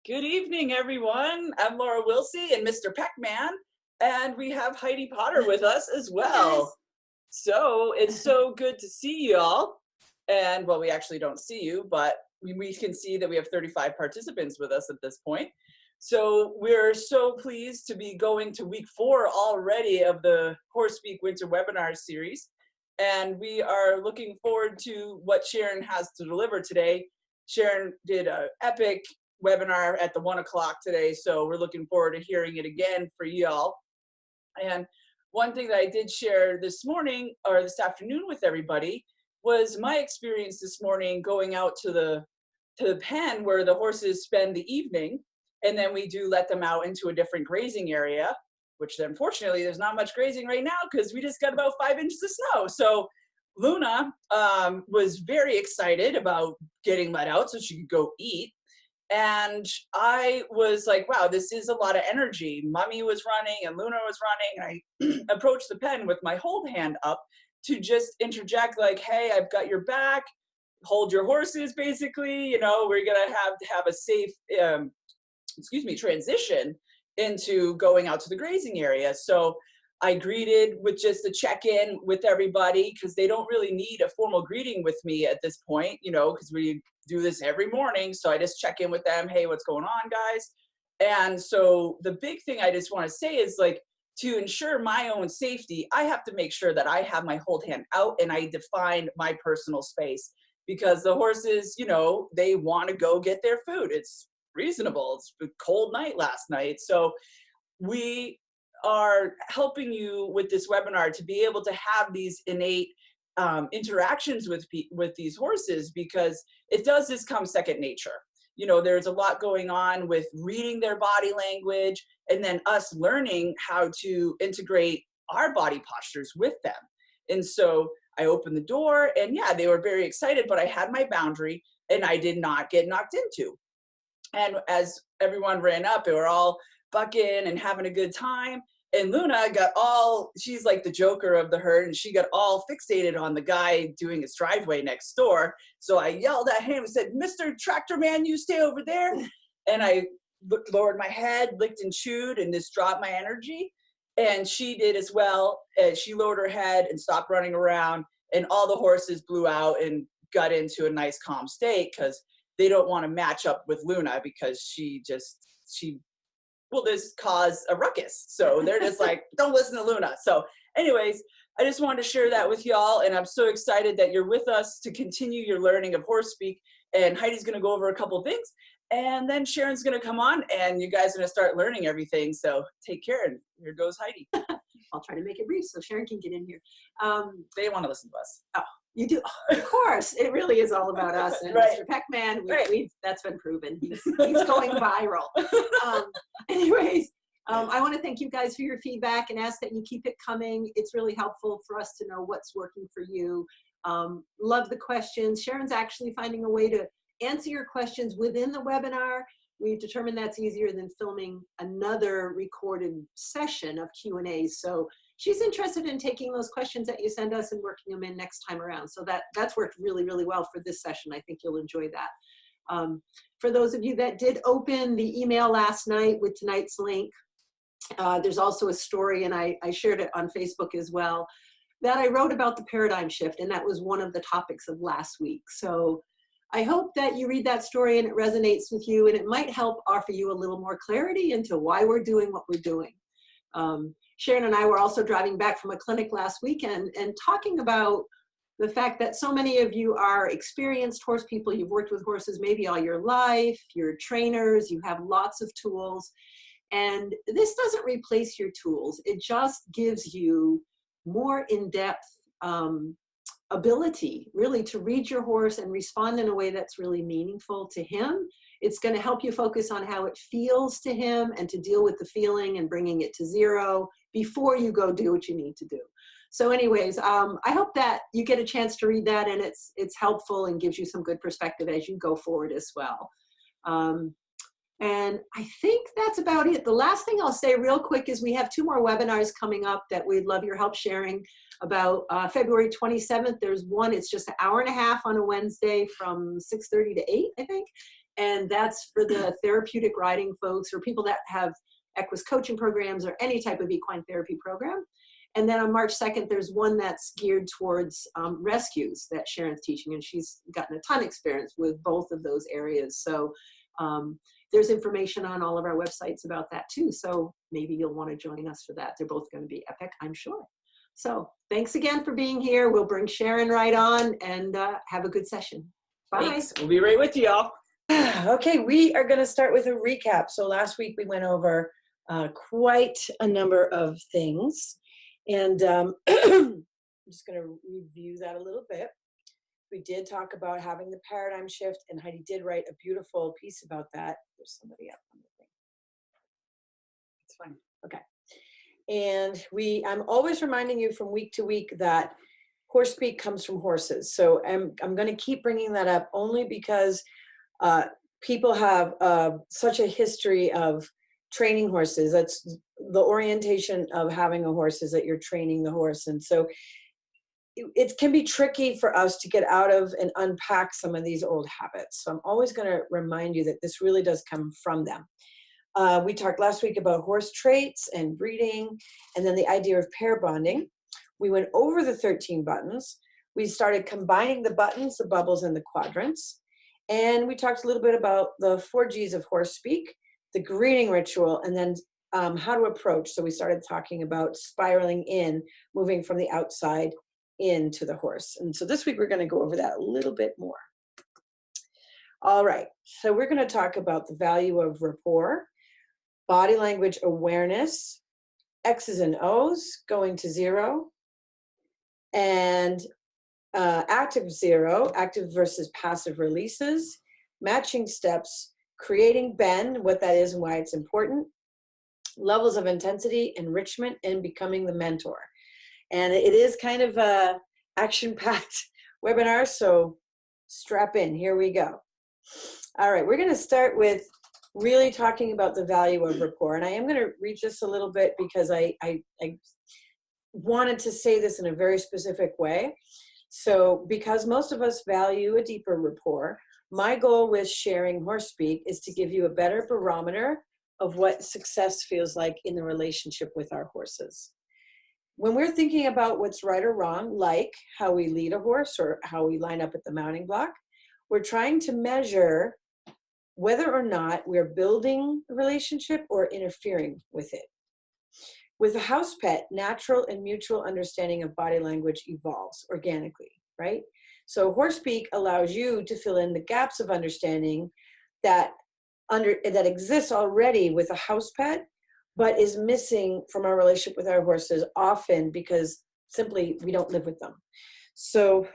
Good evening, everyone. I'm Laura Wilsey and Mr. Peckman, and we have Heidi Potter with us as well. So it's so good to see y'all. And well, we actually don't see you, but we can see that we have 35 participants with us at this point. So we're so pleased to be going to week 4 already of the Horse Speak Winter Webinar series. And we are looking forward to what Sharon has to deliver today. Sharon did an epic webinar at the 1 o'clock today, so we're looking forward to hearing it again for y'all. And one thing that I did share this morning or this afternoon with everybody was my experience this morning going out to the pen where the horses spend the evening, and then we do let them out into a different grazing area, which unfortunately there's not much grazing right now because we just got about 5 inches of snow. So Luna was very excited about getting let out so she could go eat. And I was like, wow, this is a lot of energy. Mommy was running and Luna was running. And I approached the pen with my hold hand up to just interject like, hey, I've got your back. Hold your horses, basically. You know, we're going to have a safe, transition into going out to the grazing area. So I greeted with just a check-in with everybody because they don't really need a formal greeting with me at this point, you know, because we do this every morning. So I just check in with them. Hey, what's going on, guys? And so the big thing I just want to say is like, to ensure my own safety, I have to make sure that I have my hold hand out and I define my personal space because the horses, you know, they want to go get their food. It's reasonable. It's a cold night last night. So we are helping you with this webinar to be able to have these innate interactions with these horses because it does just come second nature. You know, there's a lot going on with reading their body language and then us learning how to integrate our body postures with them. And so I opened the door and yeah, they were very excited, but I had my boundary and I did not get knocked into. And as everyone ran up, they were all bucking and having a good time. And Luna got she's like the joker of the herd, and she got all fixated on the guy doing his driveway next door. So I yelled at him and said, Mr. Tractor Man, you stay over there. And I lowered my head, licked and chewed, and just dropped my energy. And she did as well. She lowered her head and stopped running around, and all the horses blew out and got into a nice calm state because they don't want to match up with Luna because she will just cause a ruckus. So they're just like, don't listen to Luna. So anyways, I just wanted to share that with y'all. And I'm so excited that you're with us to continue your learning of horse speak. And Heidi's going to go over a couple things. And then Sharon's going to come on and you guys are going to start learning everything. So take care. And here goes Heidi. I'll try to make it brief so Sharon can get in here. They want to listen to us. Oh, you do? Of course. It really is all about us. And right. Mr. Peckman, that's been proven. He's going viral. Anyways, I want to thank you guys for your feedback and ask that you keep it coming. It's really helpful for us to know what's working for you. Love the questions. Sharon's actually finding a way to answer your questions within the webinar. We've determined that's easier than filming another recorded session of Q&As. So she's interested in taking those questions that you send us and working them in next time around. So that's worked really, really well for this session. I think you'll enjoy that. For those of you that did open the email last night with tonight's link, there's also a story, and I shared it on Facebook as well, that I wrote about the paradigm shift, and that was one of the topics of last week. So I hope that you read that story and it resonates with you, and it might help offer you a little more clarity into why we're doing what we're doing. Sharon and I were also driving back from a clinic last weekend and talking about the fact that so many of you are experienced horse people. You've worked with horses maybe all your life, you're trainers, you have lots of tools. And this doesn't replace your tools. It just gives you more in-depth ability really to read your horse and respond in a way that's really meaningful to him. It's going to help you focus on how it feels to him and to deal with the feeling and bringing it to zero before you go do what you need to do. So anyways, I hope that you get a chance to read that and it's helpful and gives you some good perspective as you go forward as well. And I think that's about it. The last thing I'll say real quick is we have 2 more webinars coming up that we'd love your help sharing. About February 27th, there's one. It's just an hour and a half on a Wednesday from 6:30 to 8, I think. And that's for the therapeutic riding folks or people that have equus coaching programs or any type of equine therapy program. And then on March 2nd, there's one that's geared towards rescues that Sharon's teaching, and she's gotten a ton of experience with both of those areas. So there's information on all of our websites about that too. So maybe you'll want to join us for that. They're both going to be epic, I'm sure. So thanks again for being here. We'll bring Sharon right on and have a good session. Bye. Thanks. We'll be right with you, y'all. Okay, we are going to start with a recap. So last week we went over quite a number of things. And I'm just going to review that a little bit. We did talk about having the paradigm shift, and Heidi did write a beautiful piece about that. There's somebody up on the thing. It's fine. Okay. And I'm always reminding you from week to week that horse speak comes from horses. So I'm going to keep bringing that up only because people have such a history of training horses. That's the orientation of having a horse, is that you're training the horse. And so it can be tricky for us to get out of and unpack some of these old habits. So I'm always going to remind you that this really does come from them. We talked last week about horse traits and breeding, and then the idea of pair bonding. We went over the 13 buttons. We started combining the buttons, the bubbles, and the quadrants. And we talked a little bit about the 4 G's of horse speak, the greeting ritual, and then how to approach. So we started talking about spiraling in, moving from the outside into the horse. And so this week we're going to go over that a little bit more. All right, so we're going to talk about the value of rapport, body language awareness, X's and O's, going to zero, and active zero, active versus passive releases, matching steps, creating bend, what that is and why it's important, levels of intensity, enrichment, and becoming the mentor. And it is kind of a action-packed webinar, so strap in. Here we go. All right, we're going to start with really talking about the value of rapport. And I am going to read just a little bit because I wanted to say this in a very specific way. So because most of us value a deeper rapport, my goal with sharing horse speak is to give you a better barometer of what success feels like in the relationship with our horses. When we're thinking about what's right or wrong, like how we lead a horse or how we line up at the mounting block, we're trying to measure whether or not we're building a relationship or interfering with it. With a house pet, natural and mutual understanding of body language evolves organically, right? So horse speak allows you to fill in the gaps of understanding that exists already with a house pet, but is missing from our relationship with our horses often because simply we don't live with them. So,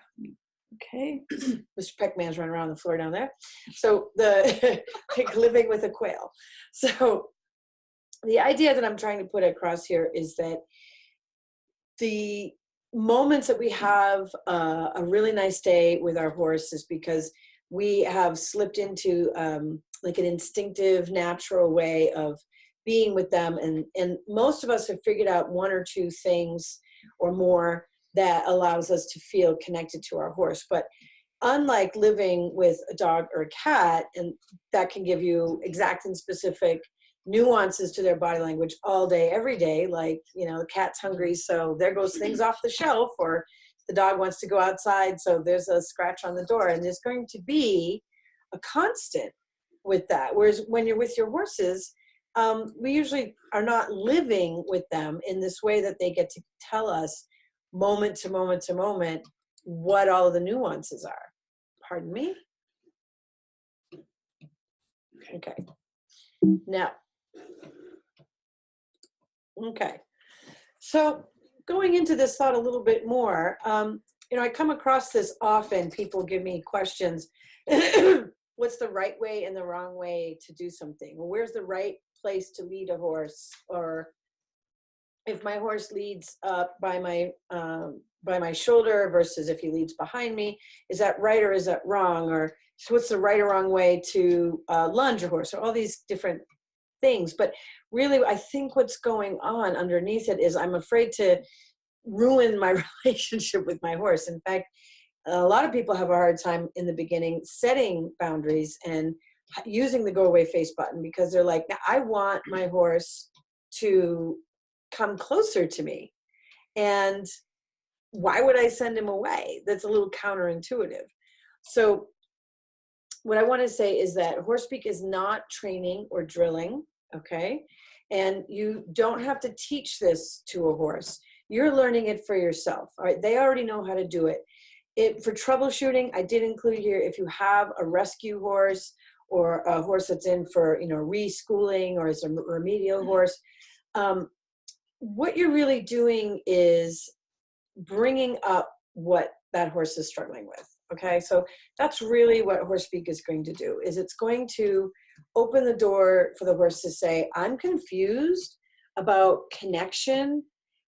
okay, Mr. Peckman's running around the floor down there. So like living with a quail. So the idea that I'm trying to put across here is that the moments that we have a really nice day with our horse is because we have slipped into like an instinctive, natural way of being with them. And most of us have figured out 1 or 2 things or more that allows us to feel connected to our horse. But unlike living with a dog or a cat, and that can give you exact and specific nuances to their body language all day, every day, like, you know, the cat's hungry, so there goes things off the shelf, or the dog wants to go outside, so there's a scratch on the door, and there's going to be a constant with that. Whereas when you're with your horses, we usually are not living with them in this way that they get to tell us moment to moment to moment what all of the nuances are. Pardon me? Okay. Now, okay. So going into this thought a little bit more, you know, I come across this often. People give me questions. What's the right way and the wrong way to do something? Well, where's the right place to lead a horse? Or if my horse leads up by my shoulder versus if he leads behind me, is that right or is that wrong? Or so what's the right or wrong way to lunge a horse? Or all these different things. But really, I think what's going on underneath it is I'm afraid to ruin my relationship with my horse. In fact, a lot of people have a hard time in the beginning setting boundaries and using the go away face button because they're like, now I want my horse to come closer to me. And why would I send him away? That's a little counterintuitive. So what I want to say is that horse speak is not training or drilling, okay? And you don't have to teach this to a horse. You're learning it for yourself, all right? They already know how to do it. For troubleshooting, I did include here, if you have a rescue horse or a horse that's in for, reschooling, or is a remedial horse, what you're really doing is bringing up what that horse is struggling with. Okay, so that's really what horse speak is going to do, is it's going to open the door for the horse to say, I'm confused about connection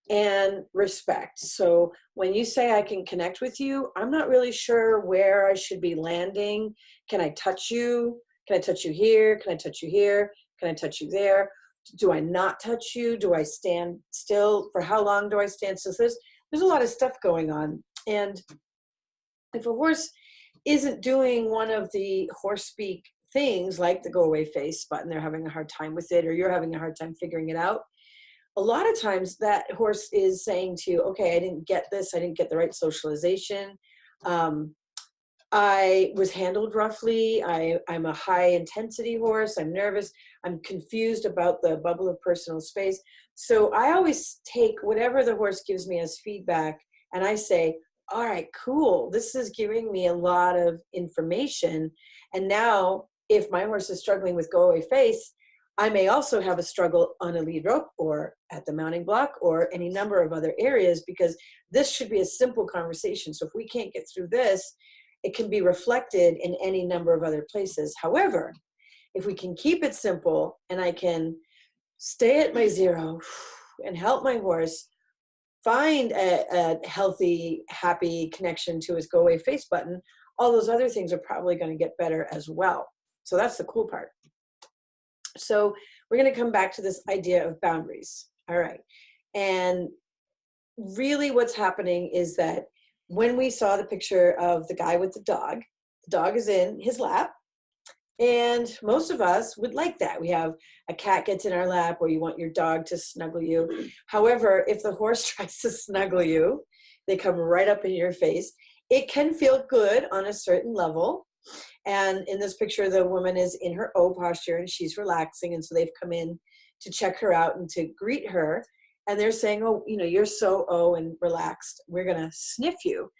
and respect. So when you say I can connect with you, I'm not really sure where I should be landing. Can I touch you? Can I touch you here? Can I touch you here? Can I touch you there? Do I not touch you? Do I stand still? For how long do I stand still? So there's a lot of stuff going on. And if a horse isn't doing one of the horse speak things like the go away face button, they're having a hard time with it, or you're having a hard time figuring it out, a lot of times that horse is saying to you, okay, I didn't get this. I didn't get the right socialization. I was handled roughly. I'm a high intensity horse. I'm nervous. I'm confused about the bubble of personal space. So I always take whatever the horse gives me as feedback and I say, all right, cool. This is giving me a lot of information. And now if my horse is struggling with go away face, I may also have a struggle on a lead rope or at the mounting block or any number of other areas, because this should be a simple conversation. So if we can't get through this, it can be reflected in any number of other places. However, if we can keep it simple and I can stay at my zero and help my horse find a healthy, happy connection to his go away face button, all those other things are probably going to get better as well. So that's the cool part. So we're going to come back to this idea of boundaries. All right. And really what's happening is that when we saw the picture of the guy with the dog is in his lap. And most of us would like that. We have a cat gets in our lap, or you want your dog to snuggle you. However, if the horse tries to snuggle you, they come right up in your face. It can feel good on a certain level. And in this picture, the woman is in her O posture and she's relaxing. And so they've come in to check her out and to greet her. And they're saying, oh, you're so O and relaxed. We're going to sniff you.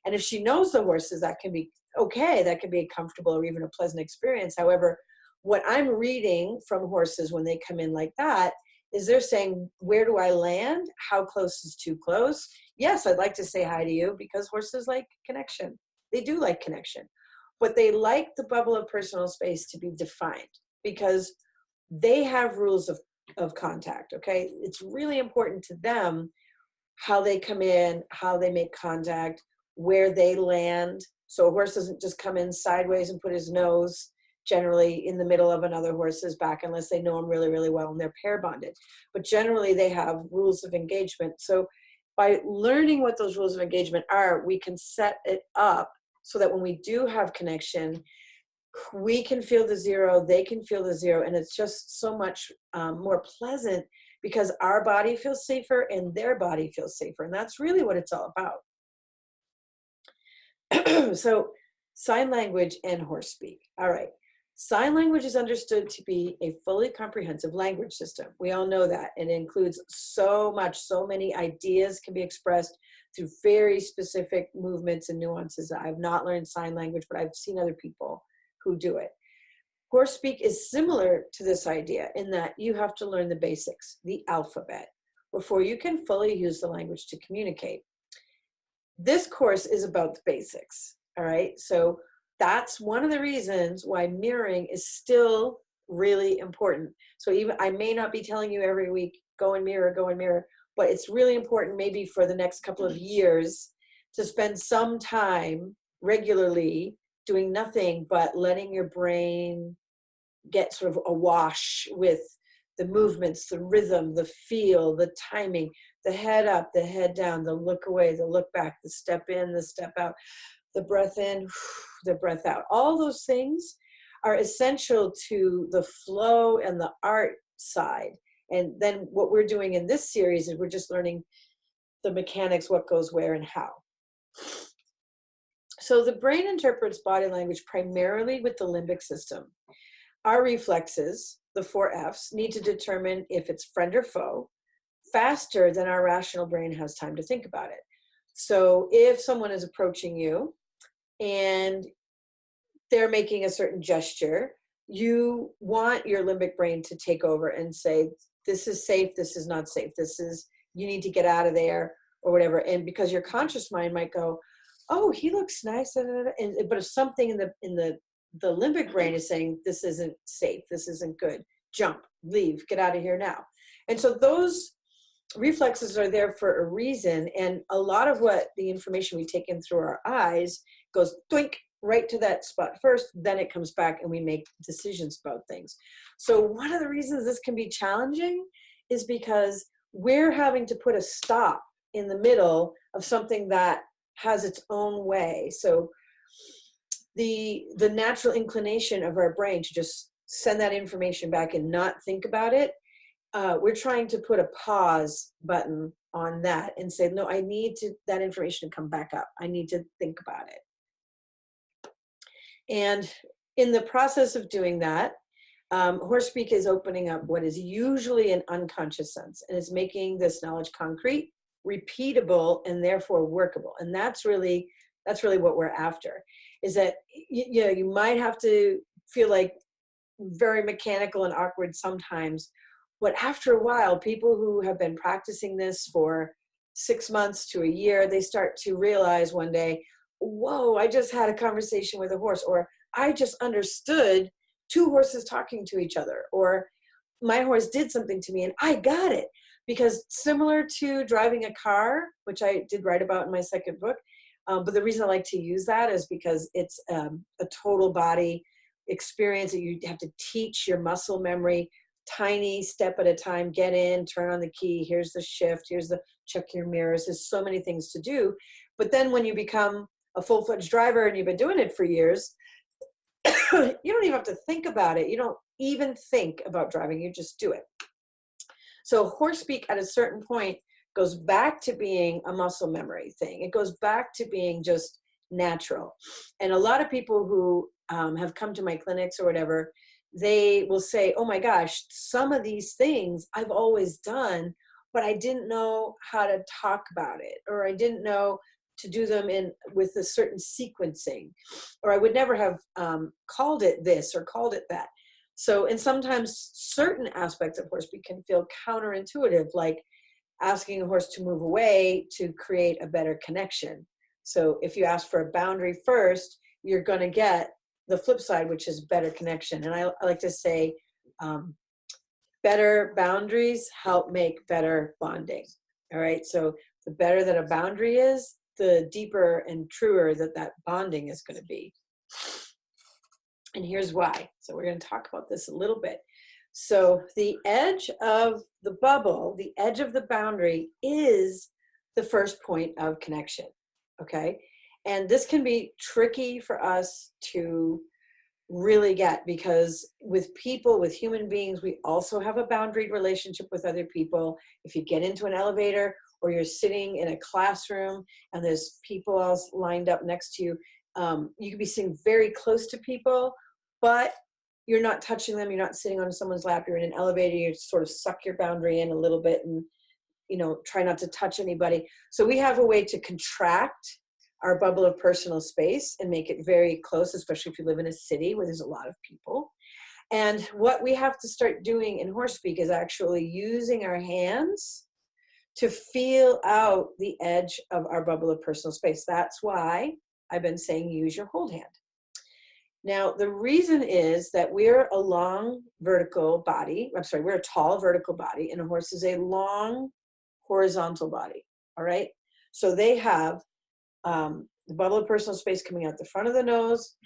And if she knows the horses, that can be okay. That can be a comfortable or even a pleasant experience. However, what I'm reading from horses when they come in like that is they're saying, where do I land? How close is too close? Yes, I'd like to say hi to you, because horses like connection. They do like connection. But they like the bubble of personal space to be defined, because they have rules of contact, okay? It's really important to them how they come in, how they make contact, where they land. So a horse doesn't just come in sideways and put his nose generally in the middle of another horse's back unless they know him really, really well and they're pair bonded. But generally they have rules of engagement. So by learning what those rules of engagement are, we can set it up so that when we do have connection, we can feel the zero, they can feel the zero, and it's just so much more pleasant, because our body feels safer and their body feels safer. And that's really what it's all about. So sign language and horse speak. All right. Sign language is understood to be a fully comprehensive language system. We all know that. And it includes so many ideas can be expressed through very specific movements and nuances. I've not learned sign language, but I've seen other people who do it. Horse speak is similar to this idea in that you have to learn the basics, the alphabet, before you can fully use the language to communicate. This course is about the basics, all right? So that's one of the reasons why mirroring is still really important. So even I may not be telling you every week, go and mirror, but it's really important maybe for the next couple of years to spend some time regularly doing nothing but letting your brain get sort of awash with the movements, the rhythm, the feel, the timing, the head up, the head down, the look away, the look back, the step in, the step out, the breath in, the breath out. All those things are essential to the flow and the art side. And then what we're doing in this series is we're just learning the mechanics, what goes where and how. So the brain interprets body language primarily with the limbic system. Our reflexes, the 4Fs, need to determine if it's friend or foe faster than our rational brain has time to think about it. So if someone is approaching you and they're making a certain gesture, you want your limbic brain to take over and say, this is safe, this is not safe, this is, you need to get out of there, or whatever. And because your conscious mind might go, oh, he looks nice, and but if something in the limbic brain is saying, this isn't safe, this isn't good, jump, leave, get out of here now. And so those reflexes are there for a reason, and a lot of what the information we take in through our eyes goes doink right to that spot first, then it comes back and we make decisions about things. So one of the reasons this can be challenging is because we're having to put a stop in the middle of something that has its own way. So the natural inclination of our brain to just send that information back and not think about it, we're trying to put a pause button on that and say, no, I need that information to come back up. I need to think about it. And in the process of doing that, Horsepeak is opening up what is usually an unconscious sense, and is making this knowledge concrete, repeatable, and therefore workable. And that's really what we're after, is that you might have to feel like very mechanical and awkward sometimes, but after a while, people who have been practicing this for 6 months to a year, they start to realize one day, whoa, I just had a conversation with a horse, or I just understood 2 horses talking to each other, or my horse did something to me and I got it. Because similar to driving a car, which I did write about in my second book, but the reason I like to use that is because it's a total body experience that you have to teach your muscle memory, tiny step at a time, get in, turn on the key, here's the shift, here's the check your mirrors. There's so many things to do. But then when you become a full-fledged driver and you've been doing it for years, you don't even have to think about it. You don't even think about driving, you just do it. So Horsepeak at a certain point goes back to being a muscle memory thing. It goes back to being just natural. And a lot of people who have come to my clinics or whatever, they will say, oh my gosh, some of these things I've always done, but I didn't know how to talk about it, or I didn't know to do them with a certain sequencing, or I would never have called it this or called it that. So, and sometimes certain aspects of Horsepeak can feel counterintuitive, like asking a horse to move away to create a better connection. So if you ask for a boundary first, you're going to get the flip side, which is better connection. And I like to say, better boundaries help make better bonding. All right. So the better that a boundary is, the deeper and truer that bonding is going to be. And here's why. So we're going to talk about this a little bit. So the edge of the bubble, the edge of the boundary, is the first point of connection. Okay. And this can be tricky for us to really get, because with people, with human beings, we also have a boundaried relationship with other people. If you get into an elevator, or you're sitting in a classroom and there's people else lined up next to you, you can be sitting very close to people, but you're not touching them, you're not sitting on someone's lap, you're in an elevator, you sort of suck your boundary in a little bit and, try not to touch anybody. So we have a way to contract our bubble of personal space and make it very close, especially if you live in a city where there's a lot of people. And what we have to start doing in Horsepeak is actually using our hands to feel out the edge of our bubble of personal space. That's why I've been saying use your hold hand. Now, the reason is that we're a long vertical body. We're a tall vertical body, and a horse is a long horizontal body. All right. So they have the bubble of personal space coming out the front of the nose,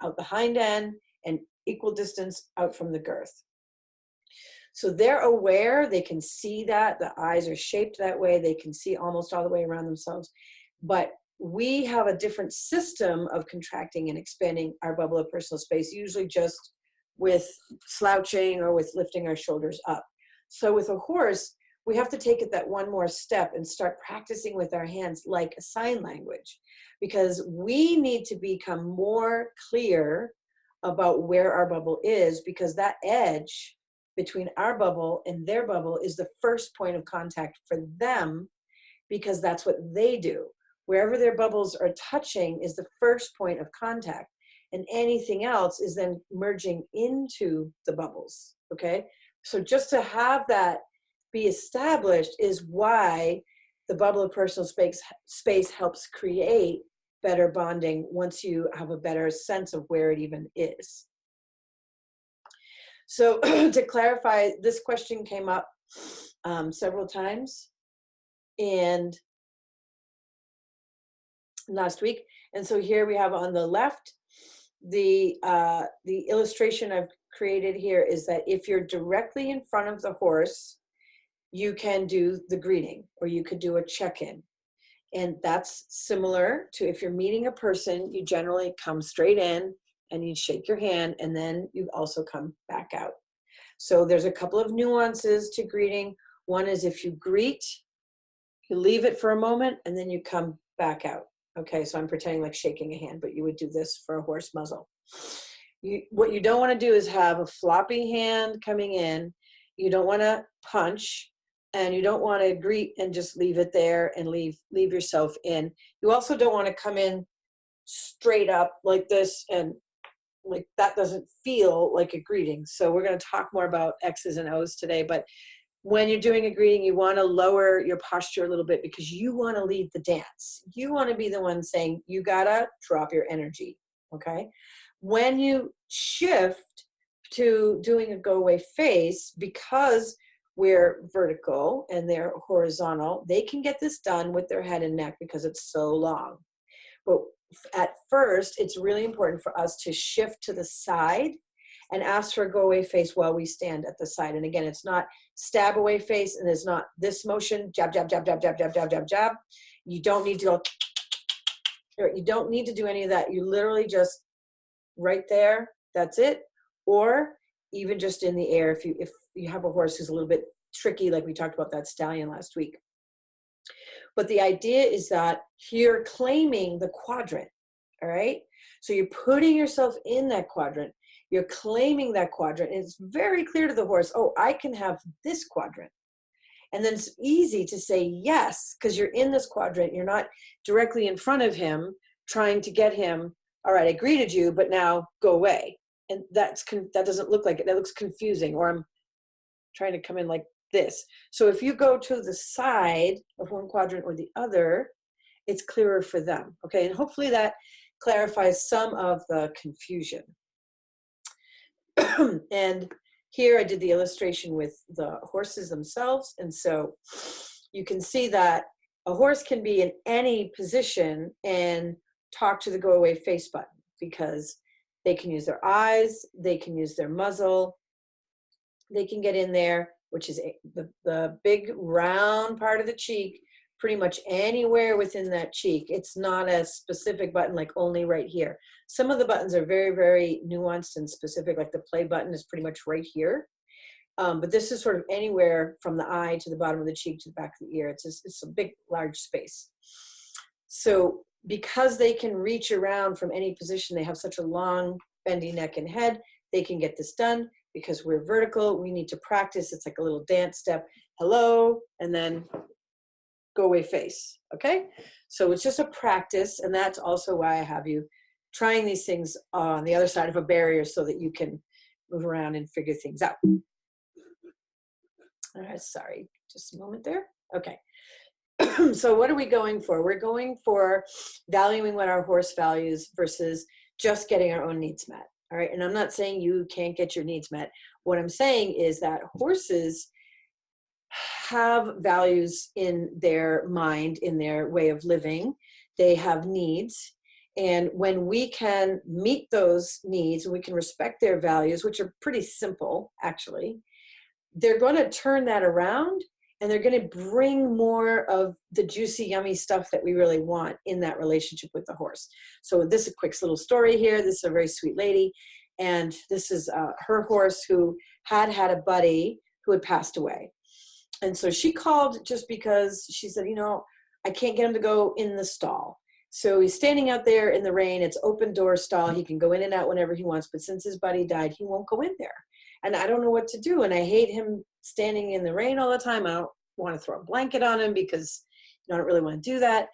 out the hind end, and equal distance out from the girth. So they're aware, they can see that, the eyes are shaped that way, they can see almost all the way around themselves. But we have a different system of contracting and expanding our bubble of personal space, usually just with slouching or with lifting our shoulders up. So with a horse, we have to take it that one more step and start practicing with our hands like a sign language, because we need to become more clear about where our bubble is, because that edge between our bubble and their bubble is the first point of contact for them, because that's what they do. Wherever their bubbles are touching is the first point of contact, and anything else is then merging into the bubbles, okay? So just to have that be established is why the bubble of personal space helps create better bonding once you have a better sense of where it even is. So to clarify, this question came up several times and last week. And so here we have on the left, the illustration I've created here is that if you're directly in front of the horse, you can do the greeting, or you could do a check-in. And that's similar to if you're meeting a person, you generally come straight in and you shake your hand, and then you also come back out. So there's a couple of nuances to greeting. One is if you greet, you leave it for a moment and then you come back out. Okay, so I'm pretending like shaking a hand, but you would do this for a horse muzzle. What you don't want to do is have a floppy hand coming in. You don't want to punch, and you don't want to greet and just leave it there and leave yourself in. You also don't want to come in straight up like this, and like that doesn't feel like a greeting. So we're going to talk more about X's and O's today, but when you're doing a greeting, you want to lower your posture a little bit, because you want to lead the dance. You want to be the one saying, you got to drop your energy, okay? When you shift to doing a go away face, because we're vertical and they're horizontal, they can get this done with their head and neck because it's so long. But at first, it's really important for us to shift to the side and ask for a go away face while we stand at the side. And again, it's not stab away face, and it's not this motion, jab, jab, jab, jab, jab, jab, jab, jab, jab. You don't need to go, or you don't need to do any of that. You literally just right there, that's it. Or even just in the air, if you have a horse who's a little bit tricky, like we talked about that stallion last week. But the idea is that you're claiming the quadrant, all right? So you're putting yourself in that quadrant. You're claiming that quadrant. And it's very clear to the horse, oh, I can have this quadrant. And then it's easy to say yes, because you're in this quadrant. You're not directly in front of him trying to get him, all right, I greeted you, but now go away. And that doesn't look like it. That looks confusing. Or I'm trying to come in like this. So if you go to the side of one quadrant or the other, it's clearer for them. Okay, and hopefully that clarifies some of the confusion. And here I did the illustration with the horses themselves. And so you can see that a horse can be in any position and talk to the go away face button, because they can use their eyes, they can use their muzzle, they can get in there, which is the big round part of the cheek, pretty much anywhere within that cheek. It's not a specific button like only right here. Some of the buttons are very, very nuanced and specific, like the play button is pretty much right here. But this is sort of anywhere from the eye to the bottom of the cheek to the back of the ear. It's a big, large space. So because they can reach around from any position, they have such a long bendy neck and head, they can get this done. Because we're vertical, we need to practice. It's like a little dance step. Hello, and then go away face, okay? So it's just a practice, and that's also why I have you trying these things on the other side of a barrier so that you can move around and figure things out. All right, sorry, just a moment there. Okay. So what are we going for? We're going for valuing what our horse values versus just getting our own needs met. All right, and I'm not saying you can't get your needs met. What I'm saying is that horses have values in their mind, in their way of living. They have needs. And when we can meet those needs, and we can respect their values, which are pretty simple, actually, they're going to turn that around and they're going to bring more of the juicy, yummy stuff that we really want in that relationship with the horse. So this is a quick little story here. This is a very sweet lady, and this is her horse who had a buddy who had passed away. And so she called just because she said, I can't get him to go in the stall. So he's standing out there in the rain. It's open door stall. He can go in and out whenever he wants. But since his buddy died, he won't go in there. And I don't know what to do. And I hate him standing in the rain all the time. I don't want to throw a blanket on him because I don't really want to do that.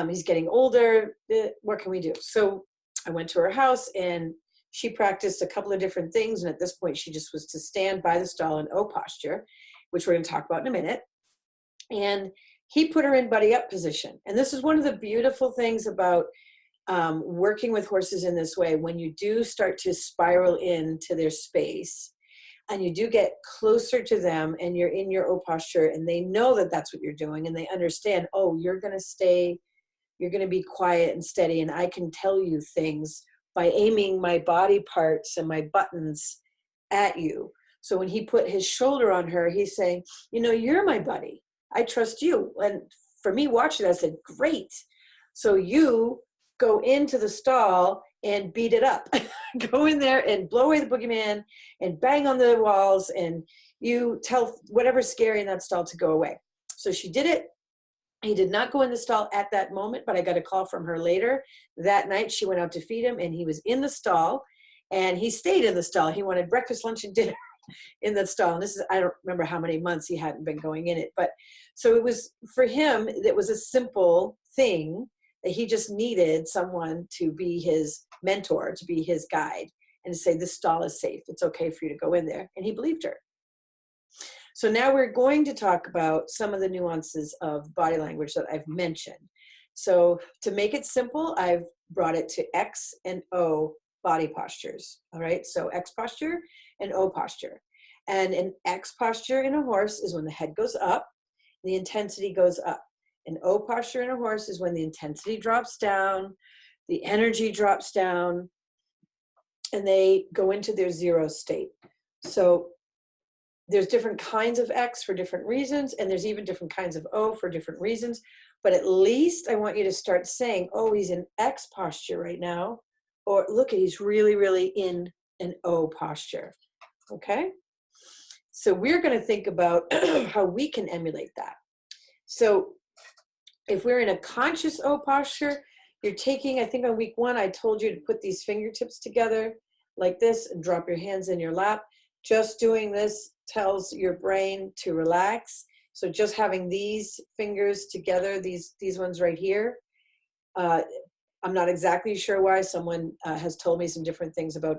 He's getting older. What can we do? So I went to her house and she practiced a couple of different things. And at this point, she just was to stand by the stall in O posture, which we're going to talk about in a minute. And he put her in buddy up position. And this is one of the beautiful things about working with horses in this way. When you do start to spiral into their space and you do get closer to them and you're in your O posture and they know that that's what you're doing and they understand, oh, you're going to be quiet and steady. And I can tell you things by aiming my body parts and my buttons at you. So when he put his shoulder on her, he's saying, you're my buddy. I trust you. And for me watching, I said, great. So you go into the stall and beat it up. Go in there and blow away the boogeyman and bang on the walls and you tell whatever's scary in that stall to go away. So she did it. He did not go in the stall at that moment, but I got a call from her later. That night she went out to feed him and he was in the stall and he stayed in the stall. He wanted breakfast, lunch, and dinner in that stall. And I don't remember how many months he hadn't been going in it. But so it was, for him, it was a simple thing that he just needed someone to be his mentor, to be his guide, and to say, this stall is safe. It's okay for you to go in there. And he believed her. So now we're going to talk about some of the nuances of body language that I've mentioned. So to make it simple, I've brought it to X and O body postures. All right, so X posture and O posture. And an X posture in a horse is when the head goes up, the intensity goes up. An O posture in a horse is when the intensity drops down, the energy drops down, and they go into their zero state. So there's different kinds of X for different reasons, and there's even different kinds of O for different reasons. But at least I want you to start saying, oh, he's in X posture right now, or look, he's really, really in an O posture. Okay? So we're going to think about how we can emulate that. So if we're in a conscious O posture, you're taking, I think on week 1, I told you to put these fingertips together like this and drop your hands in your lap. Just doing this tells your brain to relax. So just having these fingers together, these ones right here, I'm not exactly sure why. Someone has told me some different things about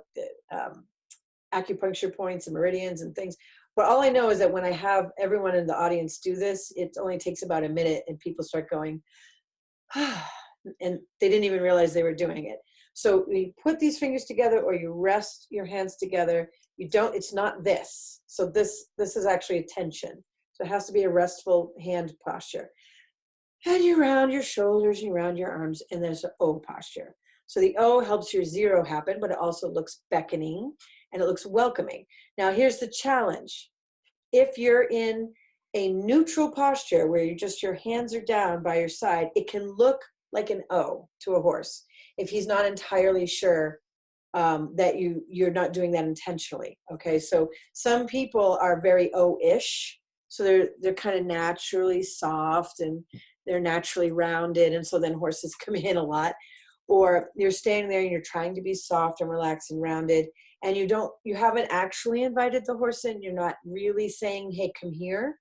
acupuncture points and meridians and things. But all I know is that when I have everyone in the audience do this, it only takes about a minute and people start going, and they didn't even realize they were doing it. So you put these fingers together or you rest your hands together. It's not this. So this is actually a tension. So it has to be a restful hand posture. And you round your shoulders, you round your arms, and there's an O posture. So the O helps your zero happen, but it also looks beckoning and it looks welcoming. Now here's the challenge. If you're in a neutral posture where your hands are down by your side, it can look like an O to a horse if he's not entirely sure that you're not doing that intentionally. Okay, so some people are very O-ish, so they're kind of naturally soft and they're naturally rounded, and so then horses come in a lot. Or you're standing there and you're trying to be soft and relaxed and rounded, and you haven't actually invited the horse in. You're not really saying, hey, come here.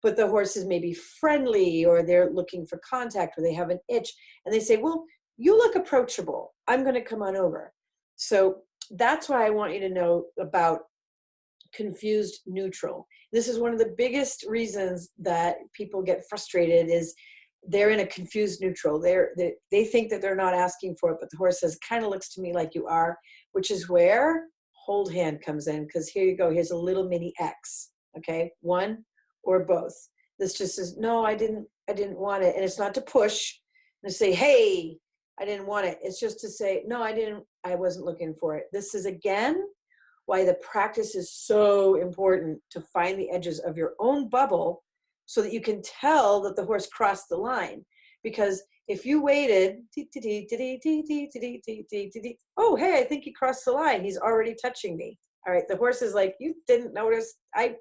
But the horse is maybe friendly, or they're looking for contact, or they have an itch, and they say, well, you look approachable. I'm going to come on over. So that's why I want you to know about confused neutral. This is one of the biggest reasons that people get frustrated is they're in a confused neutral. They think that they're not asking for it, but the horse says, kind of looks to me like you are, which is where hold hand comes in, because here you go. Here's a little mini X, okay? One or both. This just says, no, I didn't want it. And it's not to push and to say, hey, I didn't want it. It's just to say, no, I wasn't looking for it. This is, again, why the practice is so important, to find the edges of your own bubble so that you can tell that the horse crossed the line. Because if you waited, oh, hey, I think he crossed the line. He's already touching me. All right, the horse is like, you didn't notice. I've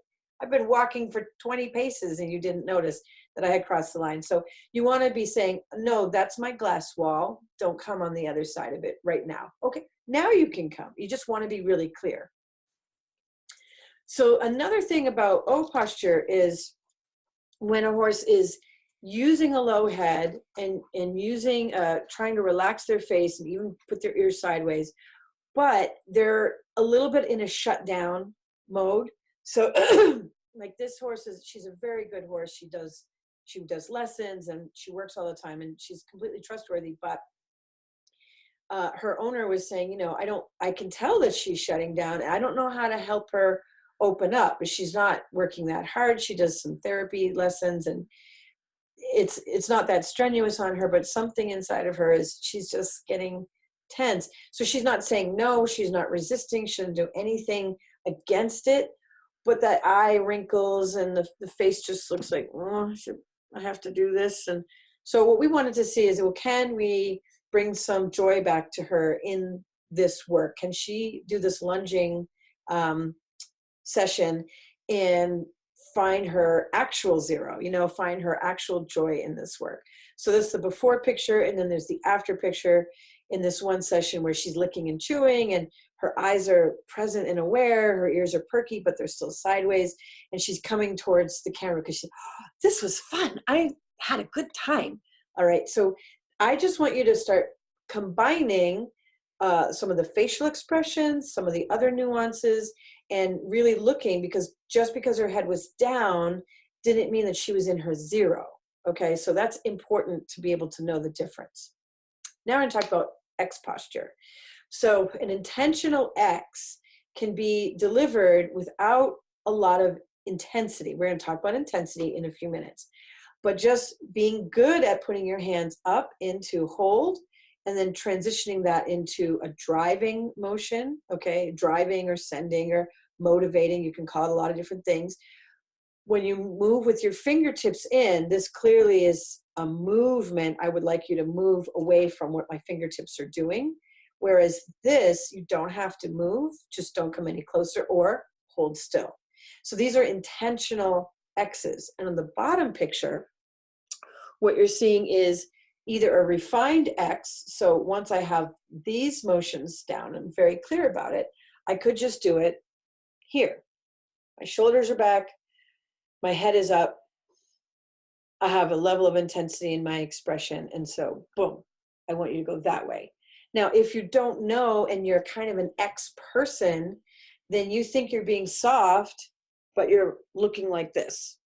been walking for 20 paces and you didn't notice that I had crossed the line. So you want to be saying, no, that's my glass wall. Don't come on the other side of it right now. Okay, now you can come. You just want to be really clear. So another thing about O posture is when a horse is using a low head and using, trying to relax their face and even put their ears sideways, but they're a little bit in a shutdown mode. So like this horse she's a very good horse. She does lessons and she works all the time and she's completely trustworthy. But her owner was saying, you know, I can tell that she's shutting down. I don't know how to help her open up, but she's not working that hard. She does some therapy lessons and it's not that strenuous on her, but something inside of her she's just getting tense. So she's not saying no, she's not resisting, she doesn't do anything against it, but that eye wrinkles and the face just looks like, oh, I have to do this. And so what we wanted to see is, well, can we bring some joy back to her in this work? Can she do this lunging session and find her actual zero, you know, find her actual joy in this work? So this is the before picture, and then there's the after picture in this one session where she's licking and chewing and her eyes are present and aware, her ears are perky, but they're still sideways. And she's coming towards the camera because this was fun. I had a good time. All right. So I just want you to start combining some of the facial expressions, some of the other nuances, and really looking, because just because her head was down didn't mean that she was in her zero. Okay. So that's important to be able to know the difference. Now we're going to talk about X posture. So an intentional X can be delivered without a lot of intensity. We're going to talk about intensity in a few minutes, but just being good at putting your hands up into hold and then transitioning that into a driving motion, okay? Driving or sending or motivating, you can call it a lot of different things. When you move with your fingertips in, this clearly is a movement. I would like you to move away from what my fingertips are doing. Whereas this, you don't have to move, just don't come any closer or hold still. So these are intentional X's. And on the bottom picture, what you're seeing is either a refined X. So once I have these motions down, I'm very clear about it, I could just do it here. My shoulders are back, my head is up, I have a level of intensity in my expression, and so boom, I want you to go that way. Now, if you don't know and you're kind of an X person, then you think you're being soft, but you're looking like this.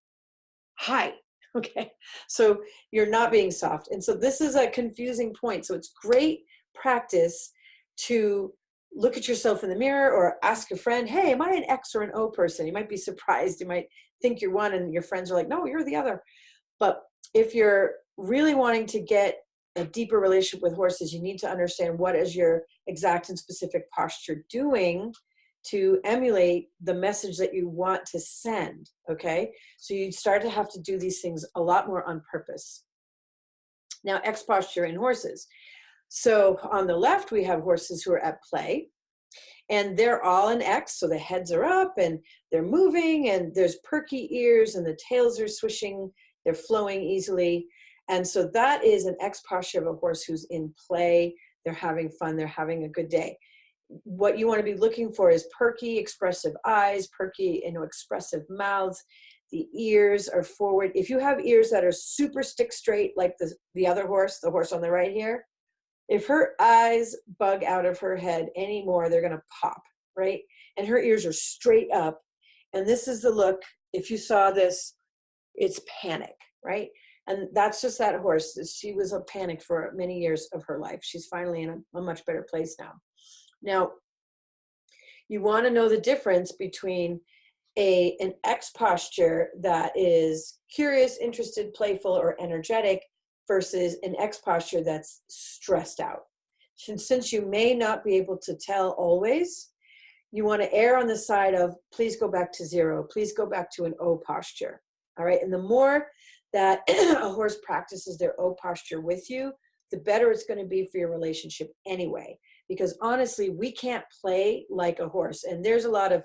Hi. Okay. So you're not being soft. And so this is a confusing point. So it's great practice to look at yourself in the mirror or ask a friend, hey, am I an X or an O person? You might be surprised. You might think you're one and your friends are like, no, you're the other. But if you're really wanting to get a deeper relationship with horses, you need to understand what is your exact and specific posture doing to emulate the message that you want to send, okay? So you start to have to do these things a lot more on purpose. Now, X posture in horses. So on the left, we have horses who are at play, and they're all in X, so the heads are up and they're moving and there's perky ears and the tails are swishing, they're flowing easily. And so that is an X posture of a horse who's in play. They're having fun. They're having a good day. What you want to be looking for is perky, expressive eyes, perky, expressive mouths. The ears are forward. If you have ears that are super stick straight, like the other horse, the horse on the right here, if her eyes bug out of her head anymore, they're going to pop, right? And her ears are straight up. And this is the look. If you saw this, it's panic, right? And that's just that horse. She was a panic for many years of her life. She's finally in a much better place now. Now, you want to know the difference between an X posture that is curious, interested, playful, or energetic versus an X posture that's stressed out. Since you may not be able to tell always, you want to err on the side of, please go back to zero. Please go back to an O posture. All right. And the more that a horse practices their O posture with you, the better it's going to be for your relationship anyway. Because honestly, we can't play like a horse. And there's a lot of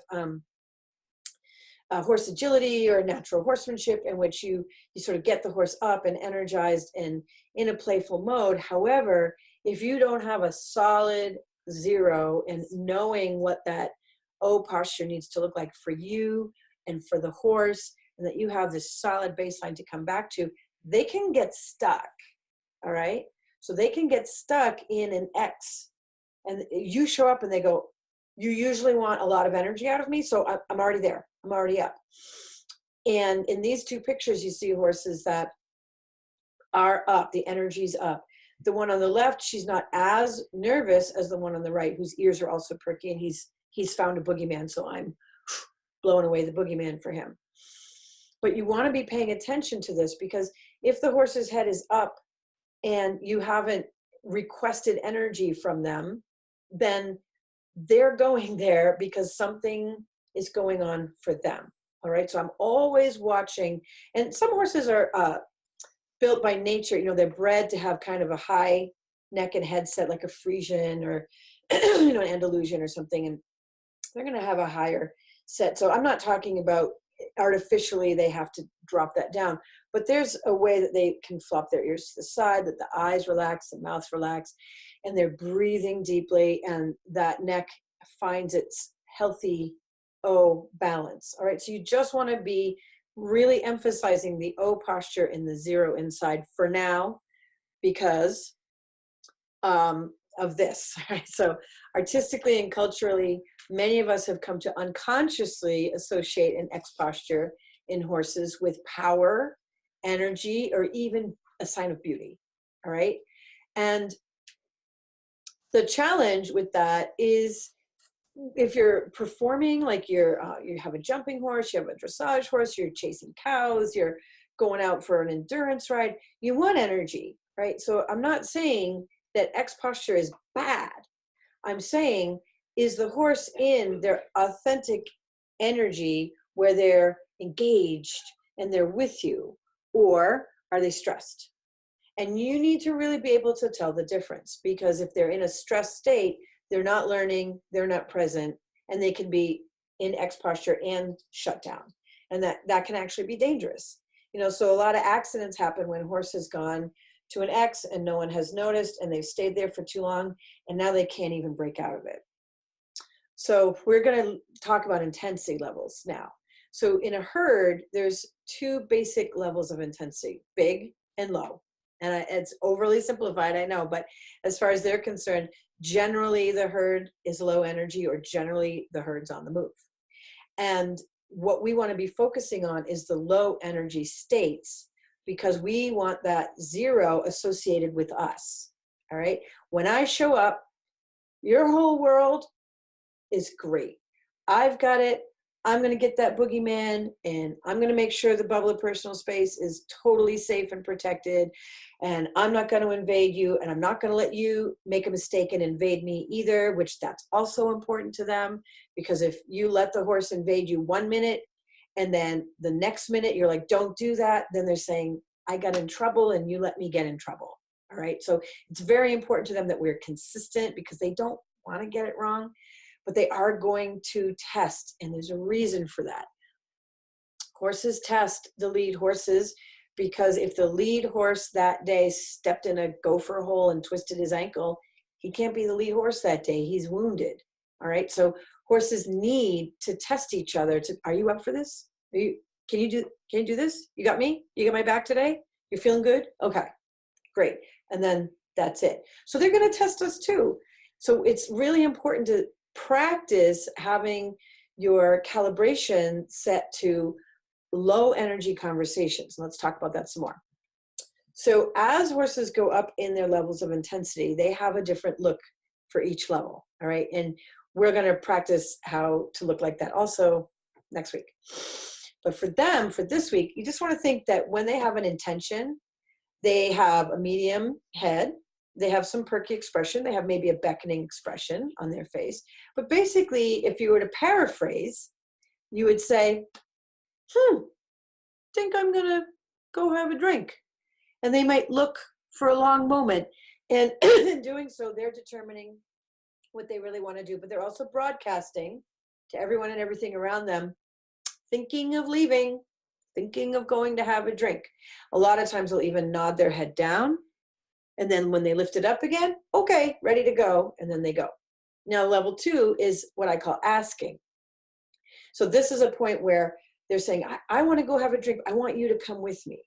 horse agility or natural horsemanship in which you sort of get the horse up and energized and in a playful mode. However, if you don't have a solid zero and knowing what that O posture needs to look like for you and for the horse, and that you have this solid baseline to come back to, they can get stuck. All right. So they can get stuck in an X, and you show up and they go, you usually want a lot of energy out of me. So I'm already there. I'm already up. And in these two pictures, you see horses that are up. The energy's up. The one on the left, she's not as nervous as the one on the right, whose ears are also perky, and he's found a boogeyman. So I'm blowing away the boogeyman for him. But you want to be paying attention to this, because if the horse's head is up and you haven't requested energy from them, then they're going there because something is going on for them. All right. So I'm always watching. And some horses are built by nature. You know, they're bred to have kind of a high neck and head set, like a Frisian or, you know, an Andalusian or something. And they're going to have a higher set. So I'm not talking about artificially they have to drop that down, but there's a way that they can flop their ears to the side, that the eyes relax, the mouth relax, and they're breathing deeply, and that neck finds its healthy O balance. All right, so you just want to be really emphasizing the O posture in the zero inside for now, because of this. Right? So artistically and culturally, many of us have come to unconsciously associate an X posture in horses with power, energy, or even a sign of beauty. All right. And the challenge with that is, if you're performing, like you have a jumping horse, you have a dressage horse, you're chasing cows, you're going out for an endurance ride, you want energy, right? So I'm not saying that X posture is bad. I'm saying, is the horse in their authentic energy where they're engaged and they're with you, or are they stressed? And you need to really be able to tell the difference, because if they're in a stressed state, they're not learning, they're not present, and they can be in X posture and shut down. And that can actually be dangerous. You know, so a lot of accidents happen when horse has gone to an X and no one has noticed, and they've stayed there for too long, and now they can't even break out of it. So we're going to talk about intensity levels now. So in a herd, there's two basic levels of intensity, big and low. And it's overly simplified, I know, but as far as they're concerned, generally the herd is low energy, or generally the herd's on the move. And what we want to be focusing on is the low energy states, because we want that zero associated with us. All right. When I show up, your whole world is great. I've got it. I'm going to get that boogeyman, and I'm going to make sure the bubble of personal space is totally safe and protected. And I'm not going to invade you, and I'm not going to let you make a mistake and invade me either, which that's also important to them, because if you let the horse invade you 1 minute and then the next minute you're like, don't do that, then they're saying, I got in trouble and you let me get in trouble. All right. So it's very important to them that we're consistent, because they don't want to get it wrong, but they are going to test, and there's a reason for that. Horses test the lead horses, because if the lead horse that day stepped in a gopher hole and twisted his ankle, he can't be the lead horse that day. He's wounded. All right. So horses need to test each other. Are you up for this? Can you do this? You got me? You got my back today? You're feeling good? Okay, great. And then that's it. So they're going to test us too. So it's really important to practice having your calibration set to low energy conversations. Let's talk about that some more. So as horses go up in their levels of intensity, they have a different look for each level. All right. And we're going to practice how to look like that also next week. But for them, for this week, you just want to think that when they have an intention, they have a medium head, they have some perky expression, they have maybe a beckoning expression on their face. But basically, if you were to paraphrase, you would say, think I'm going to go have a drink. And they might look for a long moment. And in doing so, they're determining what they really want to do. But they're also broadcasting to everyone and everything around them, thinking of leaving, thinking of going to have a drink. A lot of times they'll even nod their head down. And then when they lift it up again, okay, ready to go. And then they go. Now, level 2 is what I call asking. So this is a point where they're saying, I want to go have a drink. I want you to come with me.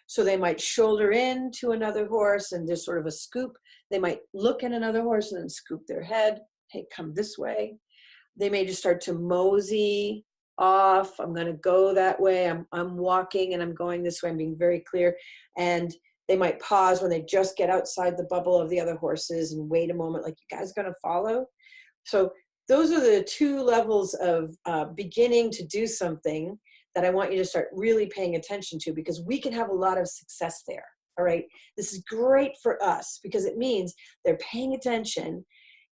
So they might shoulder in to another horse and there's sort of a scoop. They might look at another horse and then scoop their head. Hey, come this way. They may just start to mosey off. I'm going to go that way. I'm walking and I'm going this way. I'm being very clear. And they might pause when they just get outside the bubble of the other horses and wait a moment, like, you guys going to follow? So those are the 2 levels of beginning to do something that I want you to start really paying attention to, because we can have a lot of success there. All right. This is great for us because it means they're paying attention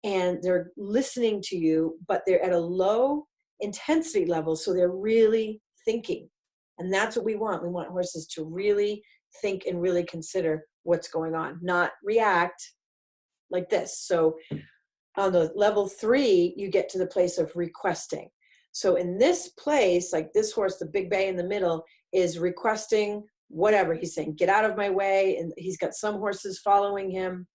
and they're listening to you, but they're at a low intensity level. So they're really thinking. And that's what we want. We want horses to really think and really consider what's going on, not react like this. So on the level 3, you get to the place of requesting. So in this place, like this horse, the big bay in the middle, is requesting whatever. He's saying, get out of my way. And he's got some horses following him.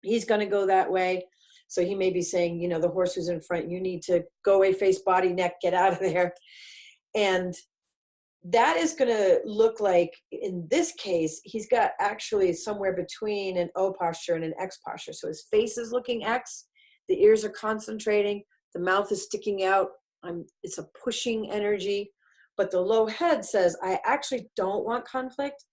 He's going to go that way. So he may be saying, the horse who's in front, you need to go away, face, body, neck, get out of there. And that is going to look like, in this case, he's got actually somewhere between an O posture and an X posture. So his face is looking X, the ears are concentrating, the mouth is sticking out. It's a pushing energy, but the low head says, I actually don't want conflict.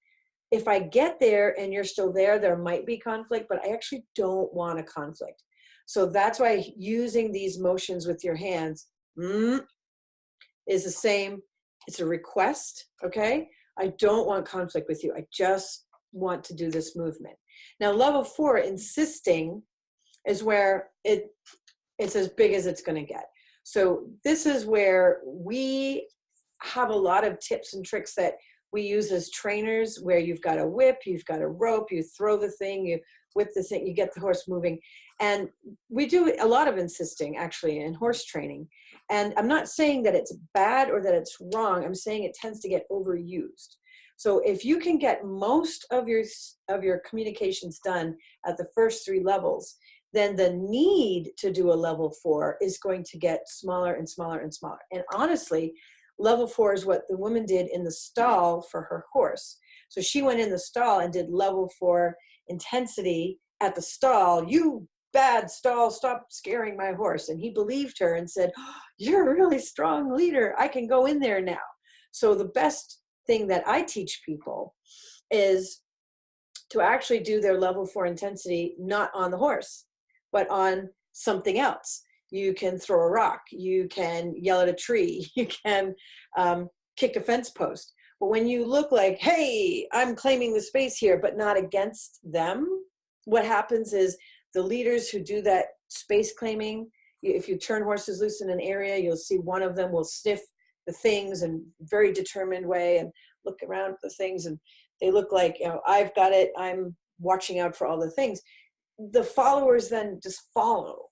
If I get there and you're still there, there might be conflict, but I actually don't want a conflict. So that's why using these motions with your hands is the same. It's a request, okay? I don't want conflict with you. I just want to do this movement. Now, level 4, insisting, is where it's as big as it's going to get. So this is where we have a lot of tips and tricks that we use as trainers, where you've got a whip, you've got a rope, you throw the thing, you whip the thing, you get the horse moving. And we do a lot of insisting, actually, in horse training. And I'm not saying that it's bad or that it's wrong. I'm saying it tends to get overused. So if you can get most of your communications done at the first 3 levels, then the need to do a level 4 is going to get smaller and smaller and smaller. And honestly, level 4 is what the woman did in the stall for her horse. So she went in the stall and did level 4 intensity at the stall. You bad stall, stop scaring my horse. And he believed her and said, oh, you're a really strong leader. I can go in there now. So the best thing that I teach people is to actually do their level 4 intensity, not on the horse, but on something else. You can throw a rock, you can yell at a tree, you can kick a fence post. But when you look like, hey, I'm claiming the space here, but not against them, what happens is the leaders who do that space claiming, if you turn horses loose in an area, you'll see one of them will sniff the things in a very determined way and look around at the things, and they look like, I've got it, I'm watching out for all the things. The followers then just follow.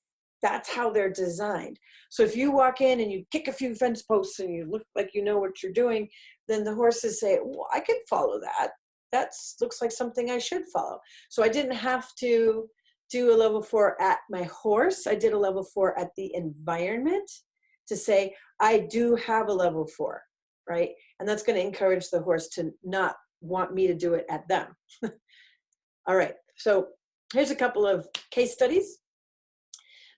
That's how they're designed. So if you walk in and you kick a few fence posts and you look like you know what you're doing, then the horses say, well, I can follow that. That looks like something I should follow. So I didn't have to do a level 4 at my horse. I did a level 4 at the environment to say, I do have a level 4, right? And that's going to encourage the horse to not want me to do it at them. All right, so here's a couple of case studies.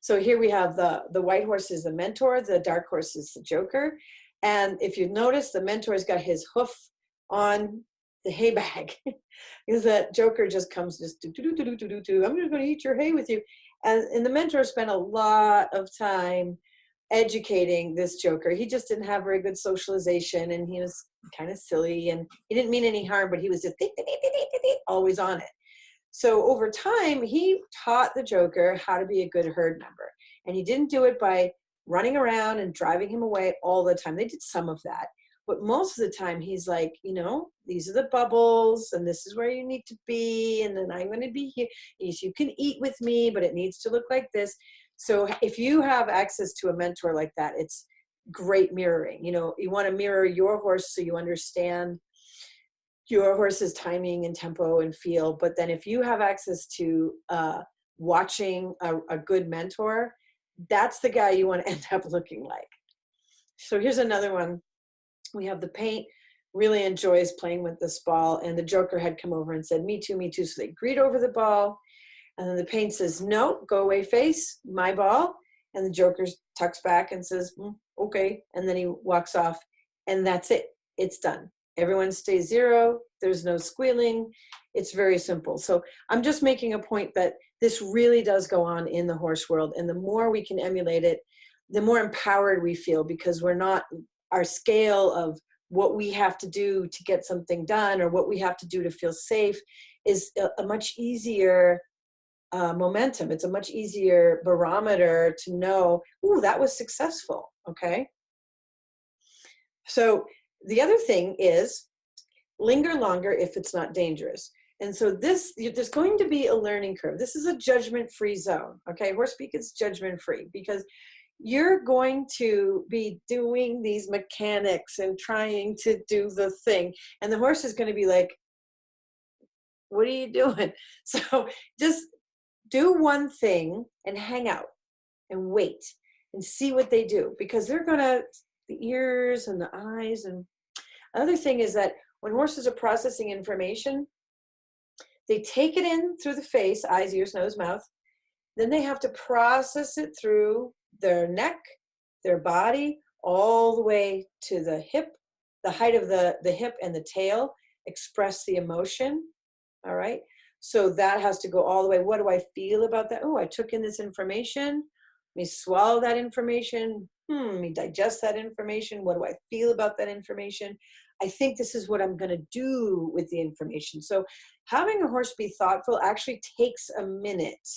So here we have the white horse is the mentor, the dark horse is the joker. And if you notice, the mentor's got his hoof on the hay bag because that joker just comes just I'm just going to eat your hay with you. And the mentor spent a lot of time educating this joker. He just didn't have very good socialization, and he was kind of silly, and he didn't mean any harm, but he was just always on it. So over time, he taught the joker how to be a good herd member. And he didn't do it by running around and driving him away all the time. They did some of that. But most of the time he's like, you know, these are the bubbles and this is where you need to be. And then I'm going to be here. Yes, you can eat with me, but it needs to look like this. So if you have access to a mentor like that, it's great mirroring. You know, you want to mirror your horse so you understand your horse's timing and tempo and feel. But then if you have access to watching a good mentor, that's the guy you want to end up looking like. So here's another one. We have the paint, really enjoys playing with this ball, and the joker had come over and said, me too, me too. So they greet over the ball, and then the paint says, no, go away face, my ball. And the joker tucks back and says, okay. And then he walks off, and that's it. It's done. Everyone stays zero. There's no squealing. It's very simple. So I'm just making a point that this really does go on in the horse world. And the more we can emulate it, the more empowered we feel, because we're not, our scale of what we have to do to get something done or what we have to do to feel safe is a much easier momentum. It's a much easier barometer to know, ooh, that was successful. Okay. So the other thing is linger longer if it's not dangerous. And so there's going to be a learning curve. This is a judgment-free zone. Okay. Horse speak is judgment-free because you're going to be doing these mechanics and trying to do the thing. And the horse is going to be like, what are you doing? So just do one thing and hang out and wait and see what they do, because they're going to, the ears and the eyes. And another thing is that when horses are processing information, they take it in through the face, eyes, ears, nose, mouth. Then they have to process it through their neck, their body, all the way to the hip, the height of the hip and the tail, express the emotion. All right. So that has to go all the way. What do I feel about that? Oh, I took in this information. Let me swallow that information. Let me digest that information. What do I feel about that information? I think this is what I'm going to do with the information. So having a horse be thoughtful actually takes a minute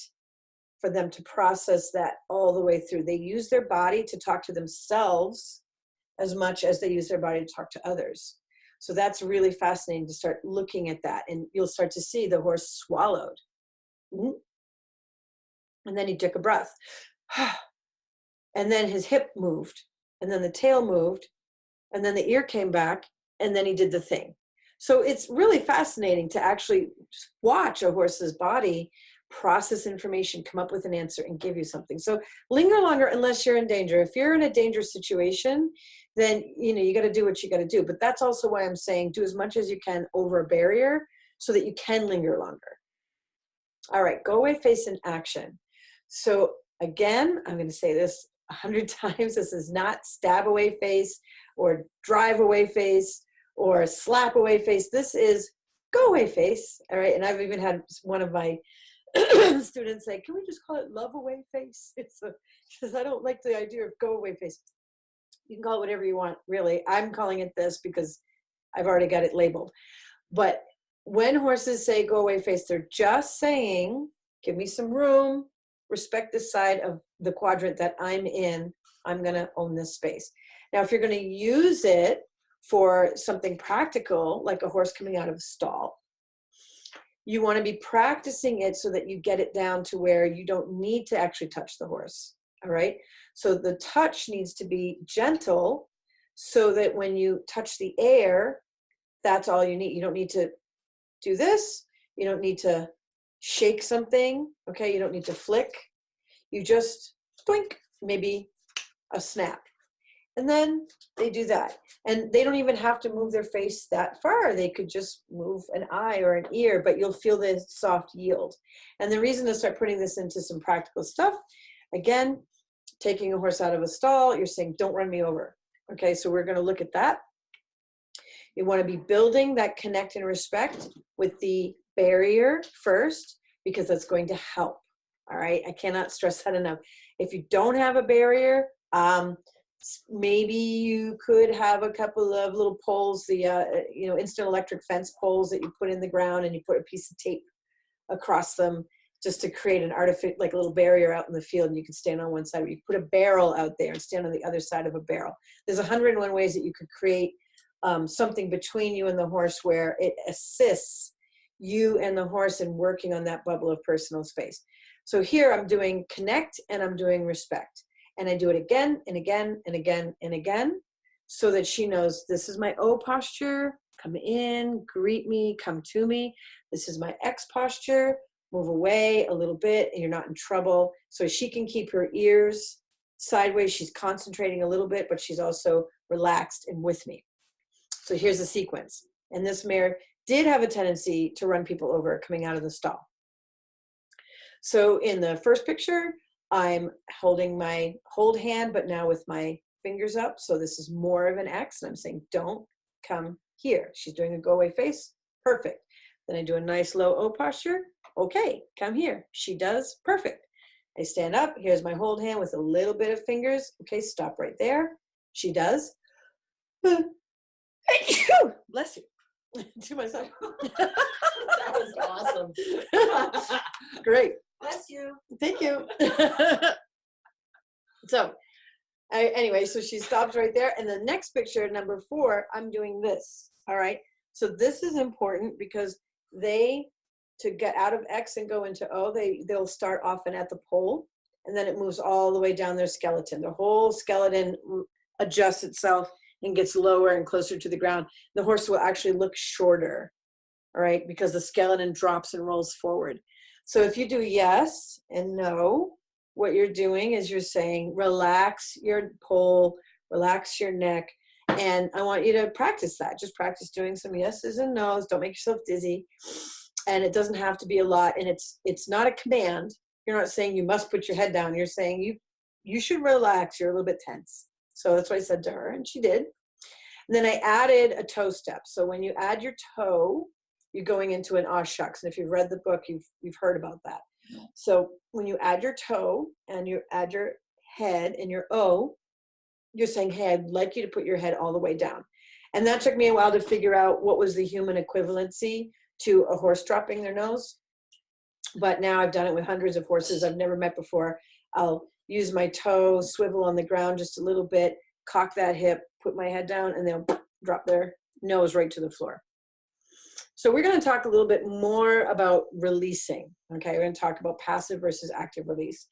for them to process that all the way through. They use their body to talk to themselves as much as they use their body to talk to others. So that's really fascinating to start looking at that. And you'll start to see the horse swallowed. And then he took a breath. And then his hip moved. And then the tail moved. And then the ear came back. And then he did the thing. So it's really fascinating to actually watch a horse's body process information, come up with an answer, and give you something. So linger longer unless you're in danger. If you're in a dangerous situation, then you got to do what you got to do. But that's also why I'm saying do as much as you can over a barrier so that you can linger longer. All right, go away face in action. So again, I'm going to say this 100 times. This is not stab away face or drive away face or slap away face. This is go away face. All right, and I've even had one of my students say, can we just call it love away face? Because I don't like the idea of go away face. You can call it whatever you want, really. I'm calling it this because I've already got it labeled. But when horses say go away face, they're just saying, give me some room, respect the side of the quadrant that I'm in. I'm going to own this space. Now, if you're going to use it for something practical, like a horse coming out of a stall, you want to be practicing it so that you get it down to where you don't need to actually touch the horse. All right. So the touch needs to be gentle so that when you touch the air, that's all you need. You don't need to do this. You don't need to shake something. Okay. You don't need to flick. You just blink, maybe a snap. And then they do that. And they don't even have to move their face that far. They could just move an eye or an ear, but you'll feel the soft yield. And the reason to start putting this into some practical stuff, again, taking a horse out of a stall, you're saying, don't run me over. Okay, so we're going to look at that. You want to be building that connect and respect with the barrier first, because that's going to help. All right, I cannot stress that enough. If you don't have a barrier, maybe you could have a couple of little poles, the instant electric fence poles that you put in the ground, and you put a piece of tape across them just to create an artificial, like a little barrier out in the field, and you can stand on one side, or you put a barrel out there and stand on the other side of a barrel. There's 101 ways that you could create something between you and the horse where it assists you and the horse in working on that bubble of personal space. So here I'm doing connect and I'm doing respect. And I do it again and again and again and again so that she knows this is my O posture, come in, greet me, come to me. This is my X posture, move away a little bit and you're not in trouble. So she can keep her ears sideways. She's concentrating a little bit, but she's also relaxed and with me. So here's the sequence. And this mare did have a tendency to run people over coming out of the stall. So in the first picture, I'm holding my hold hand, but now with my fingers up. So this is more of an X, and I'm saying, don't come here. She's doing a go away face. Perfect. Then I do a nice low O posture. Okay, come here. She does. Perfect. I stand up. Here's my hold hand with a little bit of fingers. Okay, stop right there. She does. Bless you. To myself. That was awesome. Great. Bless you. Thank you. So anyway, so she stops right there. And the next picture, number 4, I'm doing this. All right. So this is important because to get out of X and go into O, they'll start often at the pole and then it moves all the way down their skeleton. The whole skeleton adjusts itself and gets lower and closer to the ground. The horse will actually look shorter, all right, because the skeleton drops and rolls forward. So if you do yes and no, what you're doing is you're saying, relax your pole, relax your neck. And I want you to practice that. Just practice doing some yeses and nos. Don't make yourself dizzy. And it doesn't have to be a lot. And it's not a command. You're not saying you must put your head down. You're saying you should relax. You're a little bit tense. So that's what I said to her, and she did. And then I added a toe step. So when you add your toe, you're going into an aw shucks. And if you've read the book, you've heard about that. So when you add your toe and you add your head and your O, you're saying, hey, I'd like you to put your head all the way down. And that took me a while to figure out what was the human equivalency to a horse dropping their nose. But now I've done it with hundreds of horses I've never met before. I'll use my toe, swivel on the ground just a little bit, cock that hip, put my head down, and they'll drop their nose right to the floor. So we're going to talk a little bit more about releasing. Okay, we're going to talk about passive versus active release.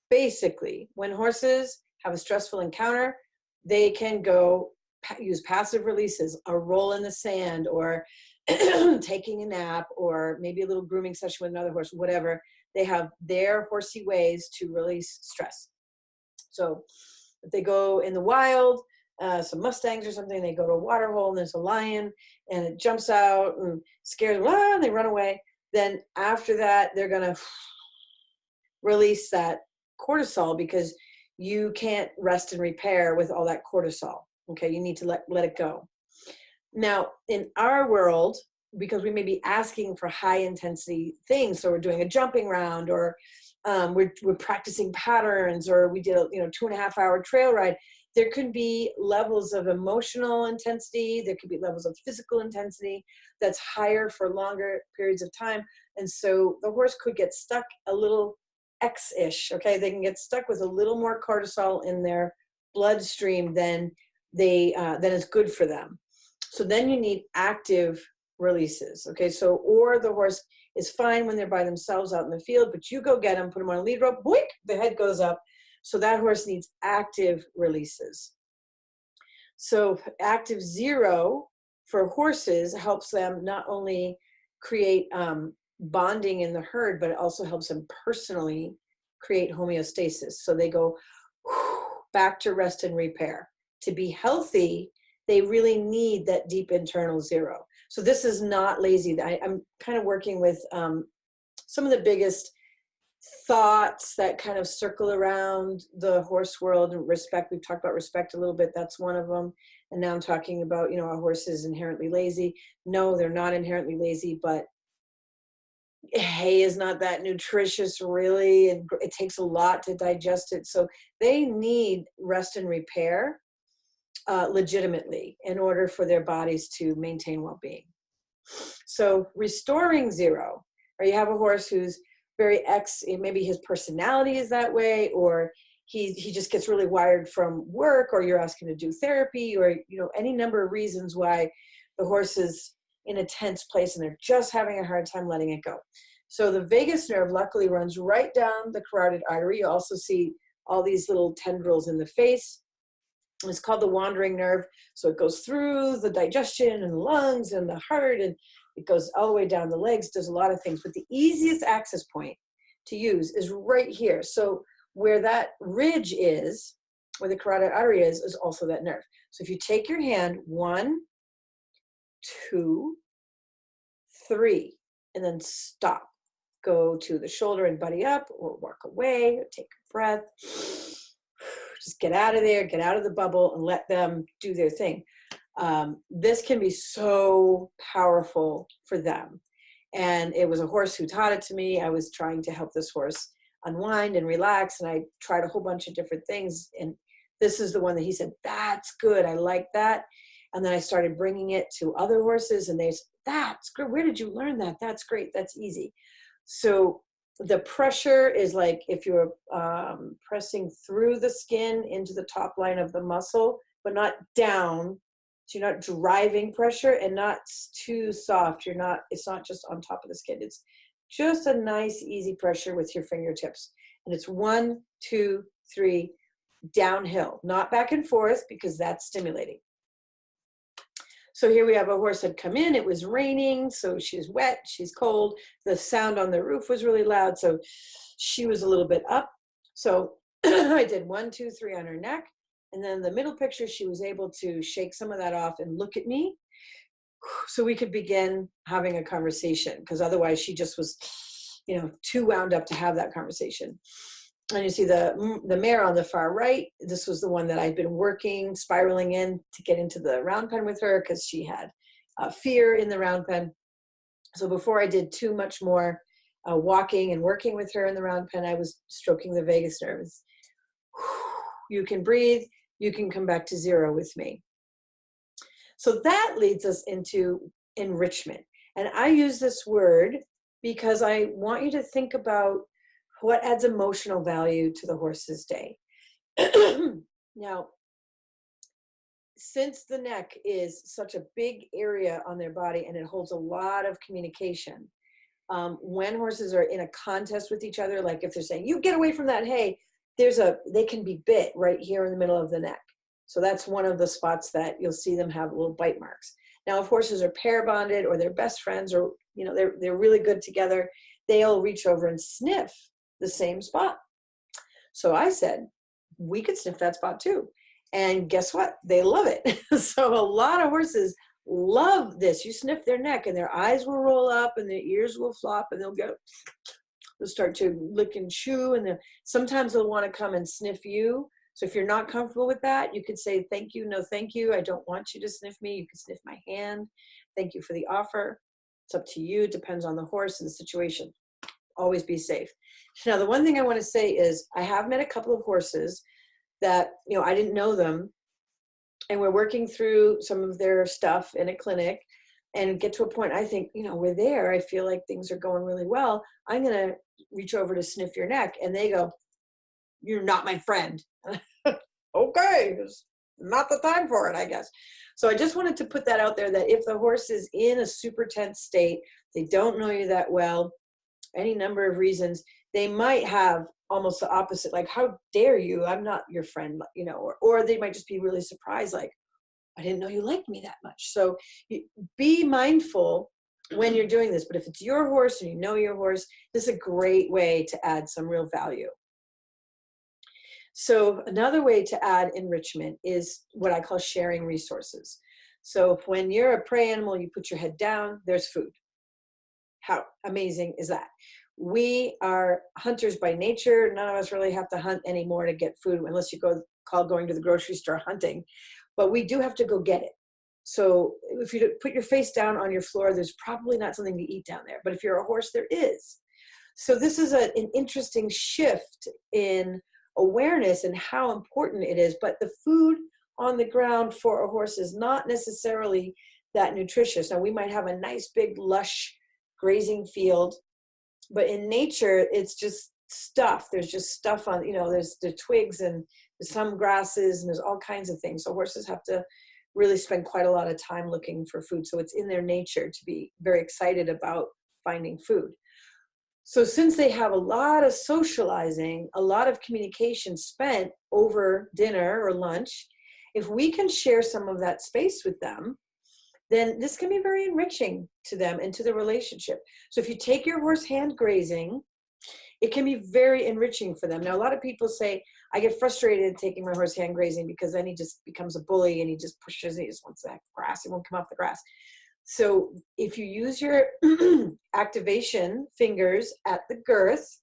Basically, when horses have a stressful encounter, they can go use passive releases, a roll in the sand, or taking a nap, or maybe a little grooming session with another horse, whatever. They have their horsey ways to release stress. So if they go in the wild, some Mustangs or something, they go to a water hole and there's a lion and it jumps out and scares them, and they run away. Then after that, they're going to release that cortisol because you can't rest and repair with all that cortisol. Okay, you need to let it go. Now, in our world, because we may be asking for high intensity things, so we're doing a jumping round, or we're practicing patterns, or we did a 2.5 hour trail ride, there could be levels of emotional intensity, there could be levels of physical intensity that's higher for longer periods of time. And so the horse could get stuck a little X-ish, okay? They can get stuck with a little more cortisol in their bloodstream than is good for them. So then you need active releases, okay? So, or the horse is fine when they're by themselves out in the field, but you go get them, put them on a lead rope, boink, the head goes up. So that horse needs active releases. So active 0 for horses helps them not only create bonding in the herd, but it also helps them personally create homeostasis. So they go back to rest and repair. To be healthy, they really need that deep internal 0. So this is not lazy. I'm kind of working with some of the biggest thoughts that kind of circle around the horse world and respect. We've talked about respect a little bit. That's one of them. And now I'm talking about, a horse is inherently lazy. No, they're not inherently lazy, but hay is not that nutritious really, and it takes a lot to digest it. So they need rest and repair legitimately in order for their bodies to maintain well-being. So restoring 0, or you have a horse who's very maybe his personality is that way, or he just gets really wired from work, or you're asking to do therapy, or, you know, any number of reasons why the horse is in a tense place and they're just having a hard time letting it go. So the vagus nerve luckily runs right down the carotid artery. You also see all these little tendrils in the face. It's called the wandering nerve. So it goes through the digestion and the lungs and the heart, and it goes all the way down the legs, does a lot of things. But the easiest access point to use is right here. So where that ridge is, where the carotid artery is also that nerve. So if you take your hand, 1, 2, 3, and then stop. Go to the shoulder and buddy up, or walk away, or take a breath. Just get out of there, get out of the bubble, and let them do their thing. This can be so powerful for them. And it was a horse who taught it to me. I was trying to help this horse unwind and relax, and I tried a whole bunch of different things. And this is the one that he said, that's good, I like that. And then I started bringing it to other horses, and they said, that's good, where did you learn that? That's great, that's easy. So the pressure is like if you're pressing through the skin into the top line of the muscle, but not down. So you're not driving pressure, and not too soft. It's not just on top of the skin. It's just a nice, easy pressure with your fingertips. And it's 1, 2, 3, downhill, not back and forth, because that's stimulating. So here we have a horse had come in, it was raining, so she's wet, she's cold. The sound on the roof was really loud, so she was a little bit up. So I did 1, 2, 3 on her neck. And then the middle picture, she was able to shake some of that off and look at me, so we could begin having a conversation, because otherwise she just was, you know, too wound up to have that conversation. And you see the mare on the far right. This was the one that I'd been working, spiraling in to get into the round pen with her, because she had fear in the round pen. So before I did too much more walking and working with her in the round pen, I was stroking the vagus nerves. You can breathe. You can come back to 0 with me. So that leads us into enrichment. And I use this word because I want you to think about what adds emotional value to the horse's day. Now, since the neck is such a big area on their body and it holds a lot of communication, when horses are in a contest with each other, like if they're saying, you get away from that hay, they can be bit right here in the middle of the neck. So that's one of the spots that you'll see them have little bite marks. Now, if horses are pair bonded, or they're best friends, or, you know, they're really good together, they'll reach over and sniff the same spot. So I said, we could sniff that spot too. And guess what? They love it. So a lot of horses love this. You sniff their neck and their eyes will roll up and their ears will flop, and they'll start to lick and chew. And sometimes they'll want to come and sniff you. So if you're not comfortable with that, you could say, thank you, no thank you. I don't want you to sniff me. You can sniff my hand. Thank you for the offer. It's up to you. It depends on the horse and the situation. Always be safe. Now, the one thing I want to say is I have met a couple of horses that, you know, I didn't know them, and we're working through some of their stuff in a clinic, and get to a point, I think, you know, we're there. I feel like things are going really well. I'm going to reach over to sniff your neck. And they go, you're not my friend. Okay, it's not the time for it, I guess. So I just wanted to put that out there, that if the horse is in a super tense state, they don't know you that well, any number of reasons, they might have almost the opposite, like, how dare you, I'm not your friend, you know, or they might just be really surprised, like, I didn't know you liked me that much. So be mindful when you're doing this. But if it's your horse and you know your horse, this is a great way to add some real value. So another way to add enrichment is what I call sharing resources. So when you're a prey animal, you put your head down, there's food. How amazing is that? We are hunters by nature. None of us really have to hunt anymore to get food, unless you call going to the grocery store hunting. But we do have to go get it. So if you put your face down on your floor, there's probably not something to eat down there. But if you're a horse, there is. So this is an interesting shift in awareness and how important it is. But the food on the ground for a horse is not necessarily that nutritious. Now, we might have a nice big lush grazing field, but in nature, it's just stuff. There's just stuff on, there's the twigs and some grasses and there's all kinds of things. So horses have to really spend quite a lot of time looking for food. So it's in their nature to be very excited about finding food. So since they have a lot of socializing, a lot of communication spent over dinner or lunch, if we can share some of that space with them, then this can be very enriching to them and to the relationship. So if you take your horse hand grazing, it can be very enriching for them. Now, a lot of people say, I get frustrated taking my horse hand grazing because then he just becomes a bully and he just pushes, he just wants that grass, he won't come off the grass. So if you use your activation fingers at the girth,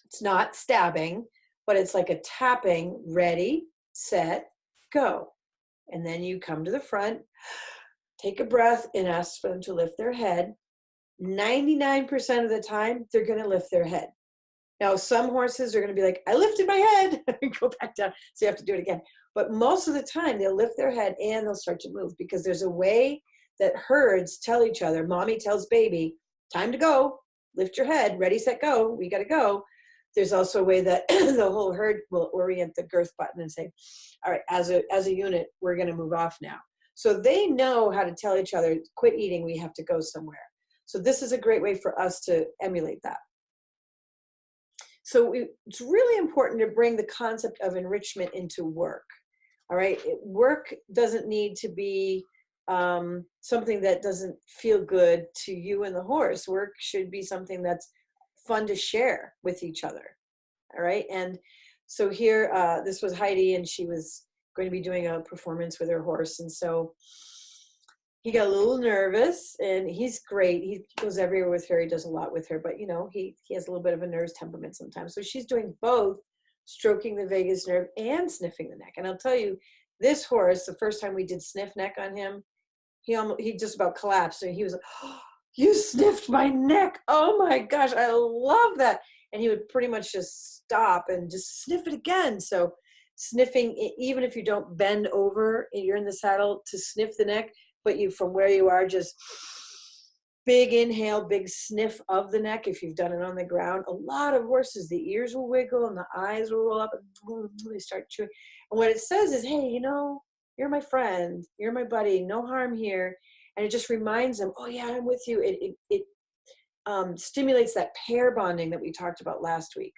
it's not stabbing, but it's like a tapping, ready, set, go. And then you come to the front, take a breath and ask for them to lift their head. 99% of the time, they're going to lift their head. Now, some horses are going to be like, I lifted my head, go back down. So you have to do it again. But most of the time, they'll lift their head and they'll start to move because there's a way that herds tell each other. Mommy tells baby, time to go, lift your head, ready, set, go, we got to go. There's also a way that the whole herd will orient the girth button and say, all right, as a unit, we're going to move off now. So they know how to tell each other, quit eating, we have to go somewhere. So this is a great way for us to emulate that. So it's really important to bring the concept of enrichment into work. All right, work doesn't need to be something that doesn't feel good to you and the horse. Work should be something that's fun to share with each other. All right, and so here, this was Heidi, and she was going to be doing a performance with her horse, and so he got a little nervous, and he's great. He goes everywhere with her. He does a lot with her, but he has a little bit of a nervous temperament sometimes. So she's doing both, stroking the vagus nerve and sniffing the neck. And I'll tell you, this horse, the first time we did sniff neck on him, he just about collapsed. And he was like, oh, you sniffed my neck. Oh my gosh, I love that. And he would pretty much just stop and just sniff it again. So sniffing, even if you don't bend over, you're in the saddle, to sniff the neck, but you, from where you are, just big inhale, big sniff of the neck. If you've done it on the ground, a lot of horses, the ears will wiggle and the eyes will roll up and they start chewing. And what it says is, hey, you're my friend, you're my buddy, no harm here. And it just reminds them, oh yeah, I'm with you. It stimulates that pair bonding that we talked about last week.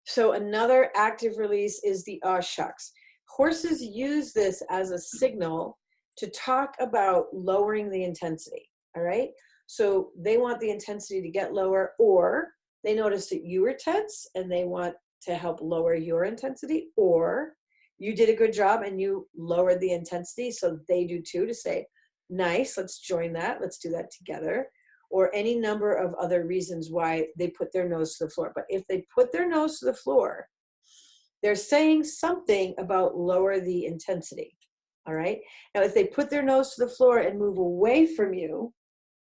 So another active release is the aw shucks. Horses use this as a signal to talk about lowering the intensity, all right? So they want the intensity to get lower, or they notice that you were tense and they want to help lower your intensity, or you did a good job and you lowered the intensity, so they do too, to say, nice, let's join that, let's do that together, or any number of other reasons why they put their nose to the floor. But if they put their nose to the floor, they're saying something about lower the intensity. All right. Now, if they put their nose to the floor and move away from you,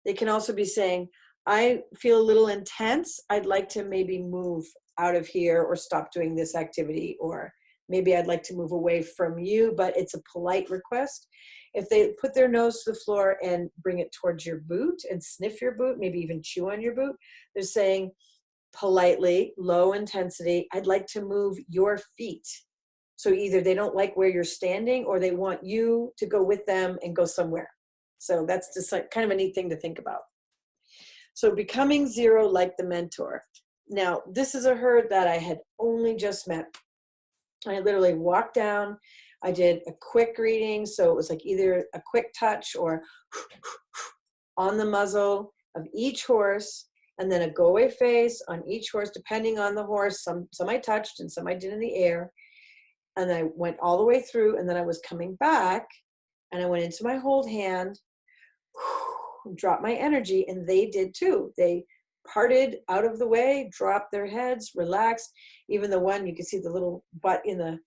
they can also be saying, I feel a little intense. I'd like to maybe move out of here or stop doing this activity, or maybe I'd like to move away from you, but it's a polite request. If they put their nose to the floor and bring it towards your boot and sniff your boot, maybe even chew on your boot, they're saying politely, low intensity, I'd like to move your feet. So either they don't like where you're standing or they want you to go with them and go somewhere. So that's just like kind of a neat thing to think about. So becoming zero like the mentor. Now, this is a herd that I had only just met. I literally walked down. I did a quick reading. So it was like either a quick touch or on the muzzle of each horse, and then a go away face on each horse, depending on the horse. Some I touched and some I did in the air. And I went all the way through, and then I was coming back, and I went into my hold hand, dropped my energy, and they did too. They parted out of the way, dropped their heads, relaxed. Even the one, you can see the little butt in the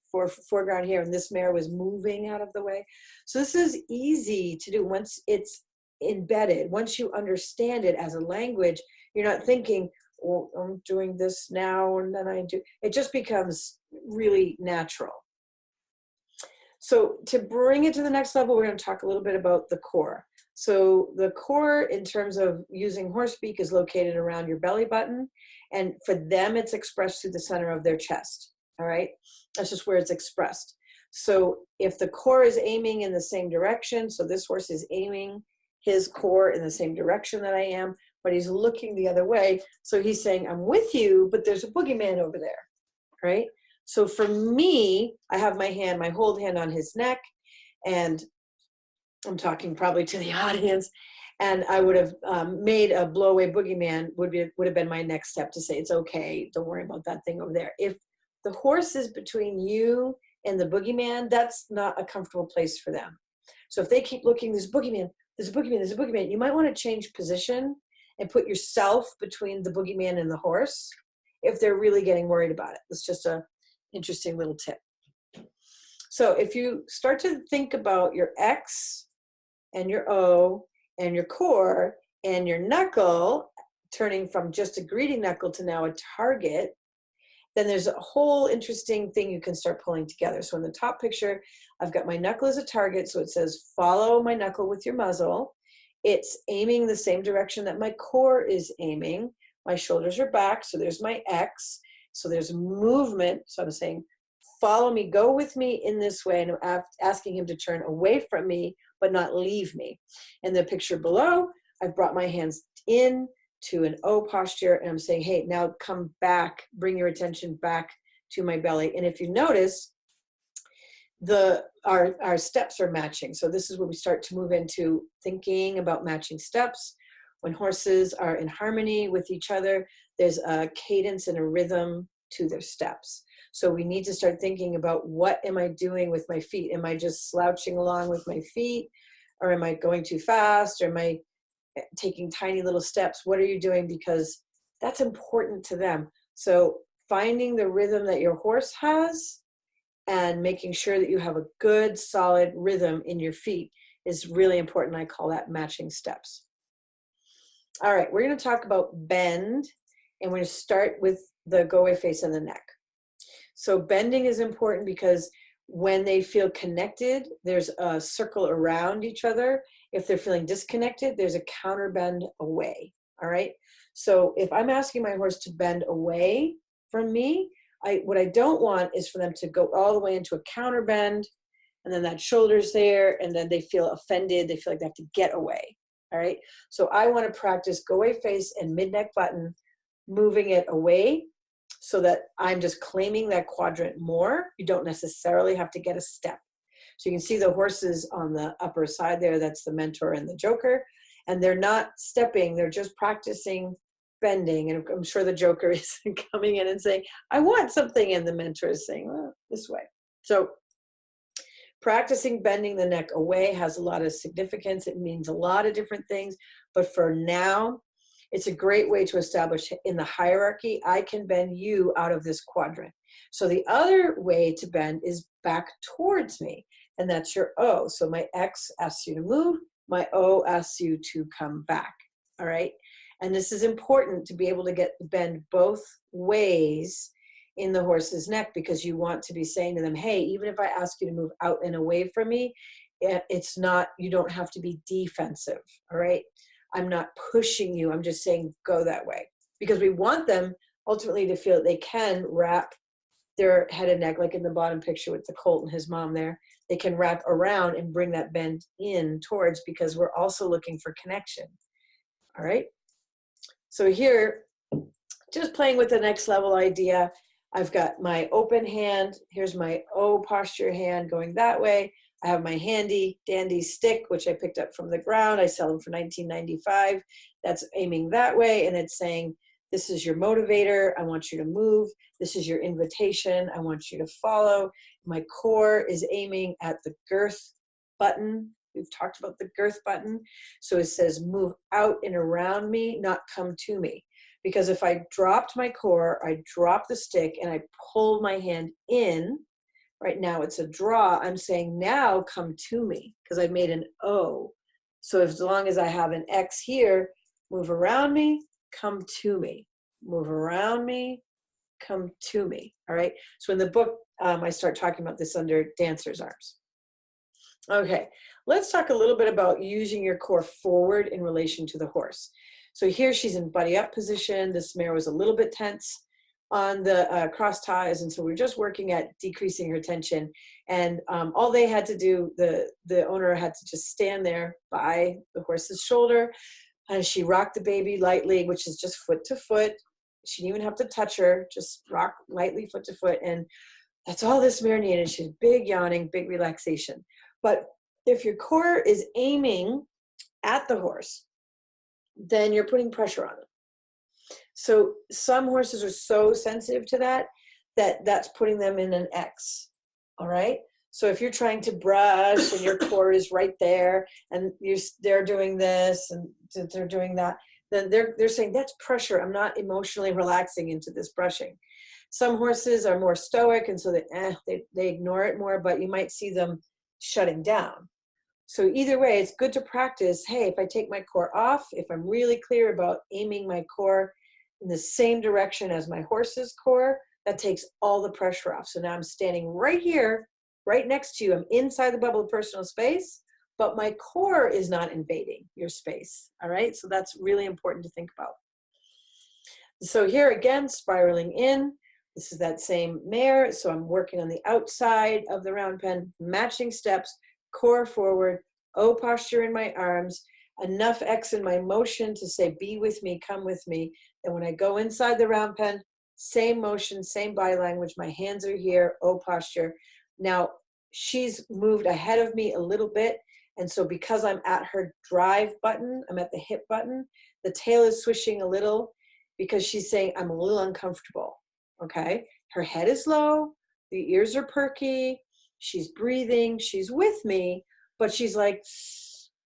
foreground here, and this mare was moving out of the way. So this is easy to do once it's embedded. Once you understand it as a language, you're not thinking, well, I'm doing this now, and then I do. It just becomes really natural. So to bring it to the next level, we're going to talk a little bit about the core. So the core in terms of using horse speak is located around your belly button. And for them, it's expressed through the center of their chest. All right. That's just where it's expressed. So if the core is aiming in the same direction, so this horse is aiming his core in the same direction that I am, but he's looking the other way. So he's saying, I'm with you, but there's a boogeyman over there. Right. So for me, I have my hold hand on his neck, and I'm talking probably to the audience, and I would have made a blow away boogeyman would have been my next step to say, it's okay, don't worry about that thing over there. If the horse is between you and the boogeyman, that's not a comfortable place for them. So if they keep looking, there's a boogeyman, there's a boogeyman, there's a boogeyman, you might want to change position and put yourself between the boogeyman and the horse if they're really getting worried about it. It's just a interesting little tip. So if you start to think about your X and your O and your core and your knuckle turning from just a greeting knuckle to now a target, then there's a whole interesting thing you can start pulling together. So in the top picture, I've got my knuckle as a target. So it says, follow my knuckle with your muzzle. It's aiming the same direction that my core is aiming. My shoulders are back. So there's my X. So there's movement. So I'm saying, follow me, go with me in this way. And I'm asking him to turn away from me, but not leave me. In the picture below, I've brought my hands in to an O posture, and I'm saying, hey, now come back, bring your attention back to my belly. And if you notice, our steps are matching. So this is where we start to move into thinking about matching steps. When horses are in harmony with each other, there's a cadence and a rhythm to their steps. So we need to start thinking about, what am I doing with my feet? Am I just slouching along with my feet? Or am I going too fast? Or am I taking tiny little steps? What are you doing? Because that's important to them. So finding the rhythm that your horse has and making sure that you have a good, solid rhythm in your feet is really important. I call that matching steps. All right, we're going to talk about bend, and we're going to start with the go-away face and the neck. So bending is important because when they feel connected, there's a circle around each other. If they're feeling disconnected, there's a counter bend away. All right. So if I'm asking my horse to bend away from me, what I don't want is for them to go all the way into a counter bend, and then that shoulder's there, and then they feel offended. They feel like they have to get away. All right. So I want to practice go away face and mid neck button, moving it away, so that I'm just claiming that quadrant more. You don't necessarily have to get a step. So you can see the horses on the upper side there, that's the mentor and the joker, and they're not stepping, they're just practicing bending. And I'm sure the joker is coming in and saying, I want something, and the mentor is saying, well, this way. So practicing bending the neck away has a lot of significance. It means a lot of different things, but for now, it's a great way to establish in the hierarchy, I can bend you out of this quadrant. So the other way to bend is back towards me, and that's your O. So my X asks you to move, my O asks you to come back, all right? And this is important to be able to get the bend both ways in the horse's neck, because you want to be saying to them, hey, even if I ask you to move out and away from me, it's not, you don't have to be defensive, all right? I'm not pushing you. I'm just saying go that way, because we want them ultimately to feel that they can wrap their head and neck, like in the bottom picture with the colt and his mom there. They can wrap around and bring that bend in towards, because we're also looking for connection. All right. So here, just playing with the next level idea, I've got my open hand. Here's my O posture hand going that way. I have my handy dandy stick, which I picked up from the ground. I sell them for $19.95. That's aiming that way. And it's saying, this is your motivator. I want you to move. This is your invitation. I want you to follow. My core is aiming at the girth button. We've talked about the girth button. So it says move out and around me, not come to me. Because if I dropped my core, I dropped the stick and I pulled my hand in, right now it's a draw. I'm saying now come to me, because I've made an O. So as long as I have an X here, move around me, come to me. Move around me, come to me. All right. So in the book, I start talking about this under dancer's arms. Okay, let's talk a little bit about using your core forward in relation to the horse. So here she's in buddy up position. This mare was a little bit tense on the cross ties, and so we're just working at decreasing her tension. And all they had to do, the owner had to just stand there by the horse's shoulder, and she rocked the baby lightly, which is just foot to foot. She didn't even have to touch her, just rock lightly foot to foot. And that's all this mare needed. She's big yawning, big relaxation. But if your core is aiming at the horse, then you're putting pressure on them. So some horses are so sensitive to that, that's putting them in an X. All right. So if you're trying to brush and your core is right there and they're doing this and they're doing that, then they're saying that's pressure. I'm not emotionally relaxing into this brushing. Some horses are more stoic, and so they ignore it more, but you might see them shutting down. So either way, it's good to practice. Hey, if I take my core off, if I'm really clear about aiming my core in the same direction as my horse's core, that takes all the pressure off. So now I'm standing right here, right next to you. I'm inside the bubble of personal space, but my core is not invading your space. All right, so that's really important to think about. So here again, spiraling in. This is that same mare. So I'm working on the outside of the round pen, matching steps, core forward, O posture in my arms, enough X in my motion to say, be with me, come with me. And when I go inside the round pen, same motion, same body language. My hands are here, O posture. Now she's moved ahead of me a little bit. And so because I'm at her drive button, I'm at the hip button, the tail is swishing a little because she's saying, I'm a little uncomfortable. Okay, her head is low, the ears are perky, she's breathing, she's with me, but she's like,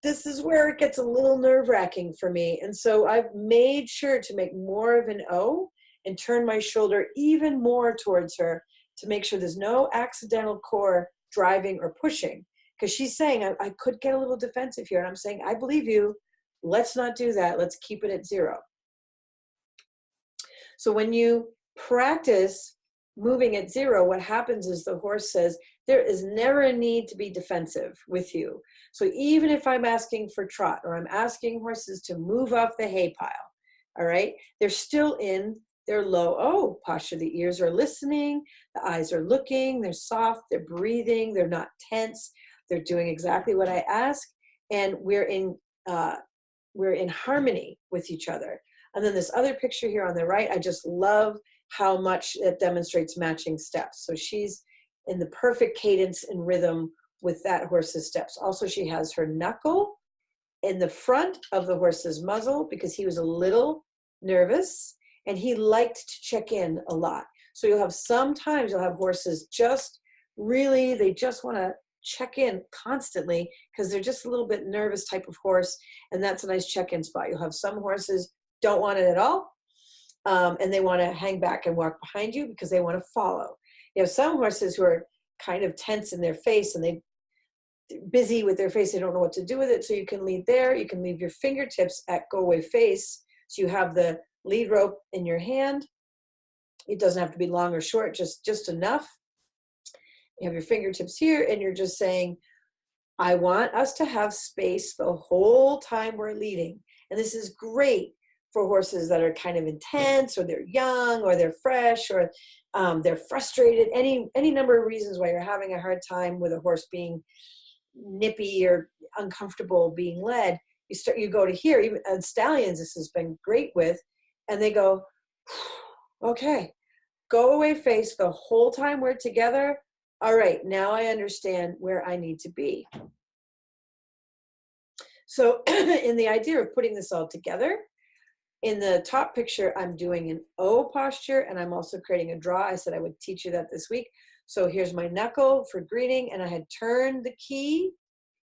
this is where it gets a little nerve-wracking for me. And so I've made sure to make more of an O and turn my shoulder even more towards her to make sure there's no accidental core driving or pushing. Because she's saying, I could get a little defensive here. And I'm saying, I believe you. Let's not do that. Let's keep it at 0. So when you practice moving at 0, what happens is the horse says, there is never a need to be defensive with you. So even if I'm asking for trot or I'm asking horses to move off the hay pile, all right, they're still in their low O posture. The ears are listening, the eyes are looking, they're soft, they're breathing, they're not tense, they're doing exactly what I ask, and we're in harmony with each other. And then this other picture here on the right, I just love how much it demonstrates matching steps. So she's in the perfect cadence and rhythm with that horse's steps. Also, she has her knuckle in the front of the horse's muzzle because he was a little nervous and he liked to check in a lot. So sometimes you'll have horses they just want to check in constantly because they're just a little bit nervous type of horse, and that's a nice check-in spot. You'll have some horses don't want it at all, and they want to hang back and walk behind you because they want to follow. You have some horses who are kind of tense in their face and they're busy with their face. They don't know what to do with it. So you can lead there. You can leave your fingertips at go away face. So you have the lead rope in your hand. It doesn't have to be long or short, just enough. You have your fingertips here and you're just saying, I want us to have space the whole time we're leading. And this is great for horses that are kind of intense, or they're young, or they're fresh, or they're frustrated. Any number of reasons why you're having a hard time with a horse being nippy or uncomfortable being led. You go to here, even stallions, this has been great with, and they go, okay, go away face the whole time we're together. All right, now I understand where I need to be. So in the idea of putting this all together, in the top picture, I'm doing an O posture, and I'm also creating a draw. I said I would teach you that this week. So here's my knuckle for greeting, and I had turned the key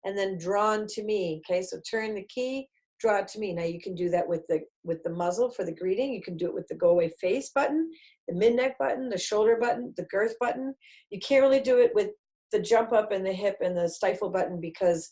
and then drawn to me. Okay, so turn the key, draw it to me. Now you can do that with the muzzle for the greeting. You can do it with the go away face button, the mid neck button, the shoulder button, the girth button. You can't really do it with the jump up and the hip and the stifle button, because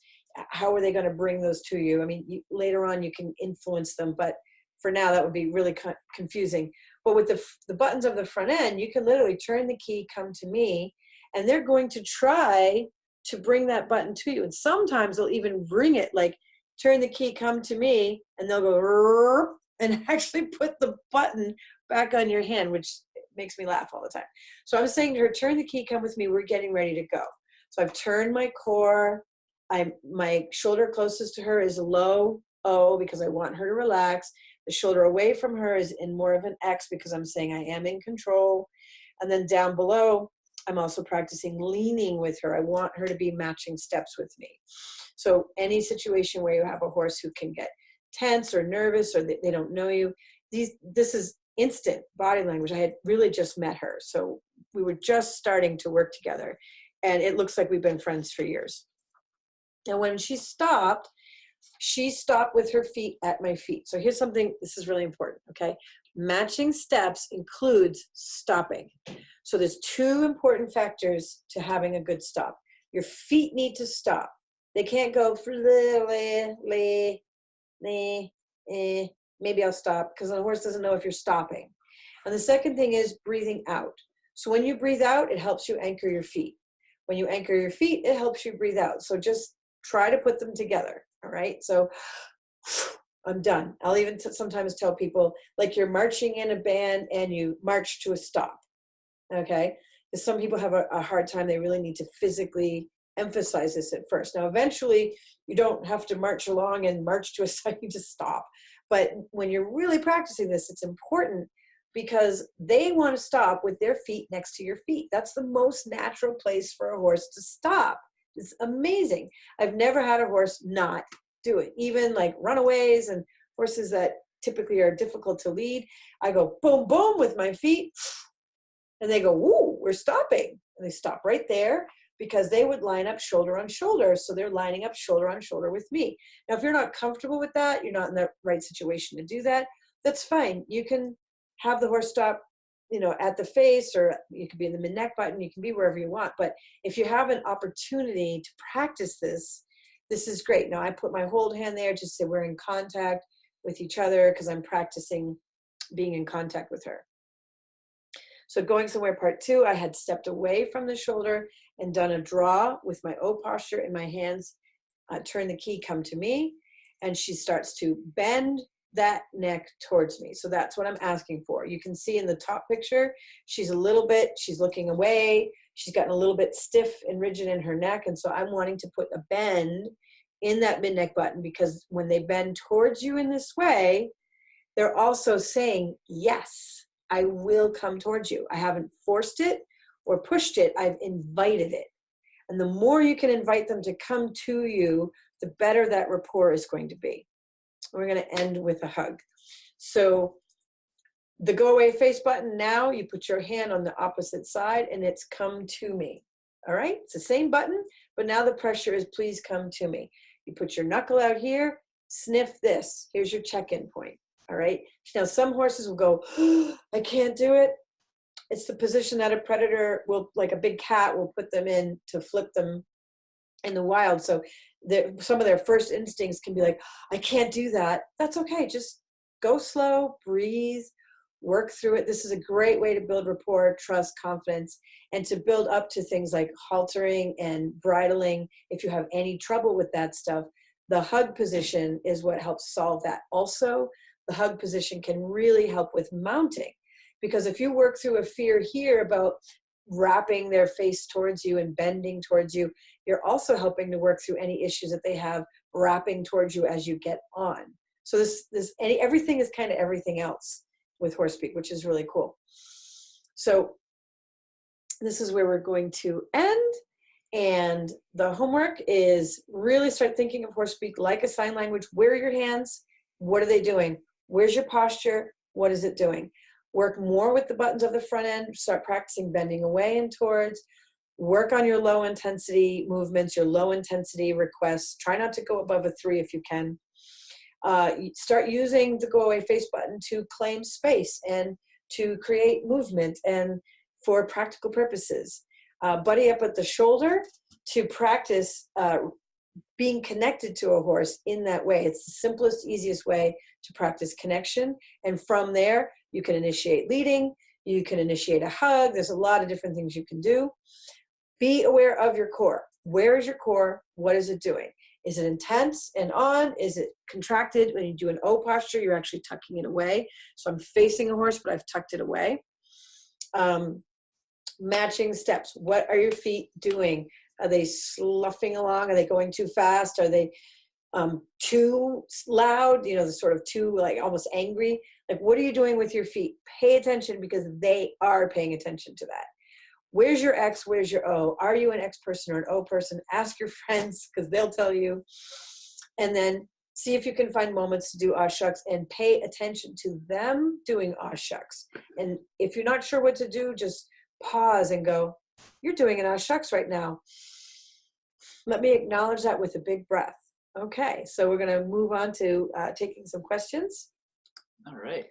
how are they going to bring those to you? I mean, later on you can influence them, but for now that would be really confusing. But with the buttons of the front end, you can literally turn the key, come to me, and they're going to try to bring that button to you. And sometimes they'll even bring it, like turn the key, come to me, and they'll go "Rrrr," and actually put the button back on your hand, which makes me laugh all the time. So I'm saying to her, turn the key, come with me, we're getting ready to go. So I've turned my core. My shoulder closest to her is a low O because I want her to relax. The shoulder away from her is in more of an X because I'm saying I am in control. And then down below, I'm also practicing leaning with her. I want her to be matching steps with me. So any situation where you have a horse who can get tense or nervous or they don't know you, this is instant body language. I had really just met her. So we were just starting to work together. And it looks like we've been friends for years. And when she stopped with her feet at my feet. So here's something, this is really important, okay? Matching steps includes stopping. So there's two important factors to having a good stop. Your feet need to stop. They can't go for maybe I'll stop, because the horse doesn't know if you're stopping. And the second thing is breathing out. So when you breathe out, it helps you anchor your feet. When you anchor your feet, it helps you breathe out. So just try to put them together, all right? So I'm done. I'll even sometimes tell people, like you're marching in a band and you march to a stop, okay? Because some people have a hard time. They really need to physically emphasize this at first. Now, eventually, you don't have to march along and march to a stop, you just stop. But when you're really practicing this, it's important because they want to stop with their feet next to your feet. That's the most natural place for a horse to stop. It's amazing. I've never had a horse not do it. Even like runaways and horses that typically are difficult to lead, I go boom, boom with my feet, and they go, woo, we're stopping. And they stop right there because they would line up shoulder on shoulder. So they're lining up shoulder on shoulder with me. Now, if you're not comfortable with that, you're not in the right situation to do that, that's fine. You can have the horse stop, at the face, or you could be in the mid-neck button, you can be wherever you want. But if you have an opportunity to practice this, this is great. Now I put my hold hand there just so we're in contact with each other because I'm practicing being in contact with her. So going somewhere part 2, I had stepped away from the shoulder and done a draw with my O posture in my hands, turn the key, come to me, and she starts to bend that neck towards me. So that's what I'm asking for. You can see in the top picture, she's looking away. She's gotten a little bit stiff and rigid in her neck. And so I'm wanting to put a bend in that mid-neck button because when they bend towards you in this way, they're also saying, yes, I will come towards you. I haven't forced it or pushed it. I've invited it. And the more you can invite them to come to you, the better that rapport is going to be. We're going to end with a hug. So the go away face button, now you put your hand on the opposite side and it's come to me. All right. It's the same button, but now the pressure is please come to me. You put your knuckle out here, sniff this. Here's your check-in point. All right. Now some horses will go, oh, I can't do it. It's the position that a predator will, like a big cat, will put them in to flip them in the wild. So some of their first instincts can be like, I can't do that. That's okay. Just go slow, breathe, work through it. This is a great way to build rapport, trust, confidence, and to build up to things like haltering and bridling. If you have any trouble with that stuff, the hug position is what helps solve that. Also, the hug position can really help with mounting, because if you work through a fear here about wrapping their face towards you and bending towards you, you're also helping to work through any issues that they have wrapping towards you as you get on. So everything is kind of everything else with horse speak, which is really cool. So this is where we're going to end. And the homework is really start thinking of horse speak like a sign language. Where are your hands? What are they doing? Where's your posture? What is it doing? Work more with the buttons of the front end. Start practicing bending away and towards. Work on your low intensity movements, your low intensity requests. Try not to go above a 3 if you can. Start using the go away face button to claim space and to create movement and for practical purposes. Buddy up at the shoulder to practice being connected to a horse in that way. It's the simplest, easiest way to practice connection. And from there, you can initiate leading, you can initiate a hug. There's a lot of different things you can do. Be aware of your core. Where is your core? What is it doing? Is it intense and on? Is it contracted? When you do an O posture, you're actually tucking it away. So I'm facing a horse, but I've tucked it away. Matching steps. What are your feet doing? Are they sloughing along? Are they going too fast? Are they too loud? You know, the sort of too like almost angry. Like, what are you doing with your feet? Pay attention, because they are paying attention to that. Where's your X? Where's your O? Are you an X person or an O person? Ask your friends, because they'll tell you. And then see if you can find moments to do ah shucks, and pay attention to them doing ah shucks. And if you're not sure what to do, just pause and go, you're doing an ah shucks right now. Let me acknowledge that with a big breath. Okay, so we're going to move on to taking some questions. All right.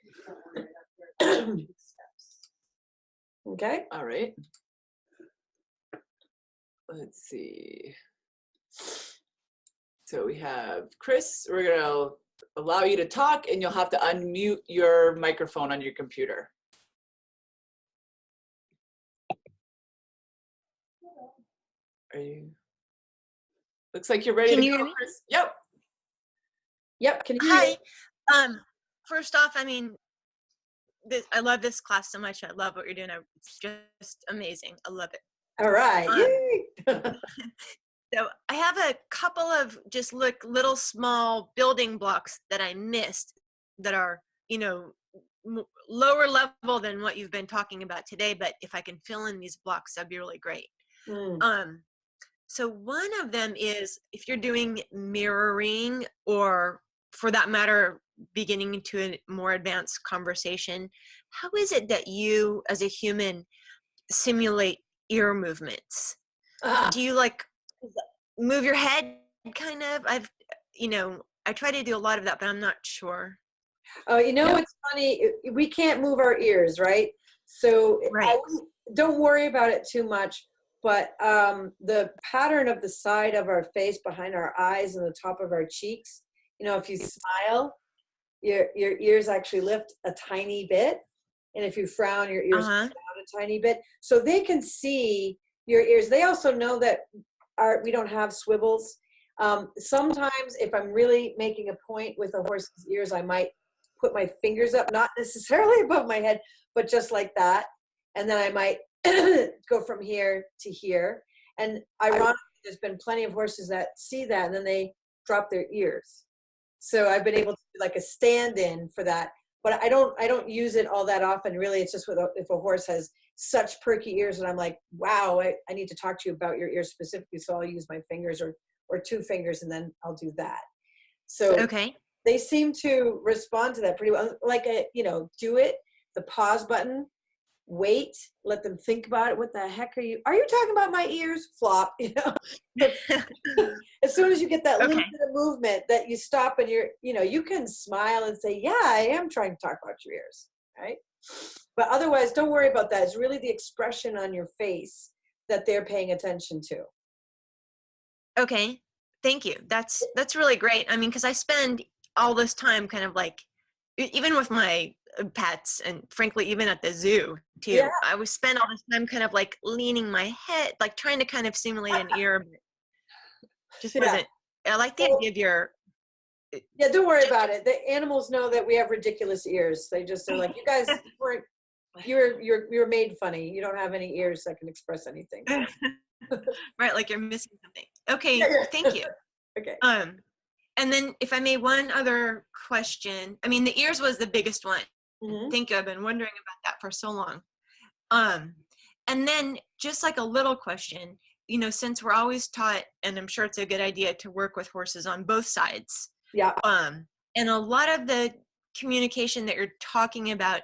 Okay. All right. Let's see. So we have Chris. We're going to allow you to talk, and you'll have to unmute your microphone on your computer. Are you? Looks like you're ready Can to you go, hear me? Chris. Yep. Yep. Can you hear Hi. me? First off, I mean, I love this class so much. I love what you're doing. It's just amazing. I love it. All right. Yay. So I have a couple of just little small building blocks that I missed that are, you know, lower level than what you've been talking about today. But if I can fill in these blocks, that'd be really great. So one of them is if you're doing mirroring, or for that matter, beginning into a more advanced conversation, how is it that you as a human simulate ear movements? Do you like move your head kind of? I try to do a lot of that, but I'm not sure. Oh, you know what's funny? We can't move our ears, right? So Right. Don't worry about it too much. But the pattern of the side of our face, behind our eyes, and the top of our cheeks, you know, if you smile, your ears actually lift a tiny bit. And if you frown, your ears go down a tiny bit. So they can see your ears. They also know that we don't have swivels. Sometimes if I'm really making a point with a horse's ears, I might put my fingers up, not necessarily above my head, but just like that. And then I might go from here to here. And ironically, there's been plenty of horses that see that and then they drop their ears. So I've been able to do like a stand-in for that. But I don't use it all that often. Really, it's just if a horse has such perky ears and I'm like, wow, I need to talk to you about your ears specifically. So I'll use my fingers or 2 fingers, and then I'll do that. So okay. They seem to respond to that pretty well. Like do it, the pause button. Wait, let them think about it. What the heck are you talking about my ears? Flop, you know. As soon as you get that little bit of movement, that you stop and you can smile and say, yeah, I am trying to talk about your ears, right? But otherwise, don't worry about that. It's really the expression on your face that they're paying attention to. Okay. Thank you. That's really great. I mean, because I spend all this time kind of like, even with my pets, and frankly even at the zoo too, yeah. I would spend all this time kind of like leaning my head, like trying to kind of simulate an ear, but just wasn't. I like the idea of your don't worry about it. The animals know that we have ridiculous ears. They're like, you guys weren't, you're made funny, you don't have any ears that can express anything. Right, like you're missing something. Okay. Thank you. Okay. And then if I may, one other question. I mean, the ears was the biggest one. Thank you. I've been wondering about that for so long. And then just like a little question, since we're always taught, and I'm sure it's a good idea to work with horses on both sides. Yeah. And a lot of the communication that you're talking about,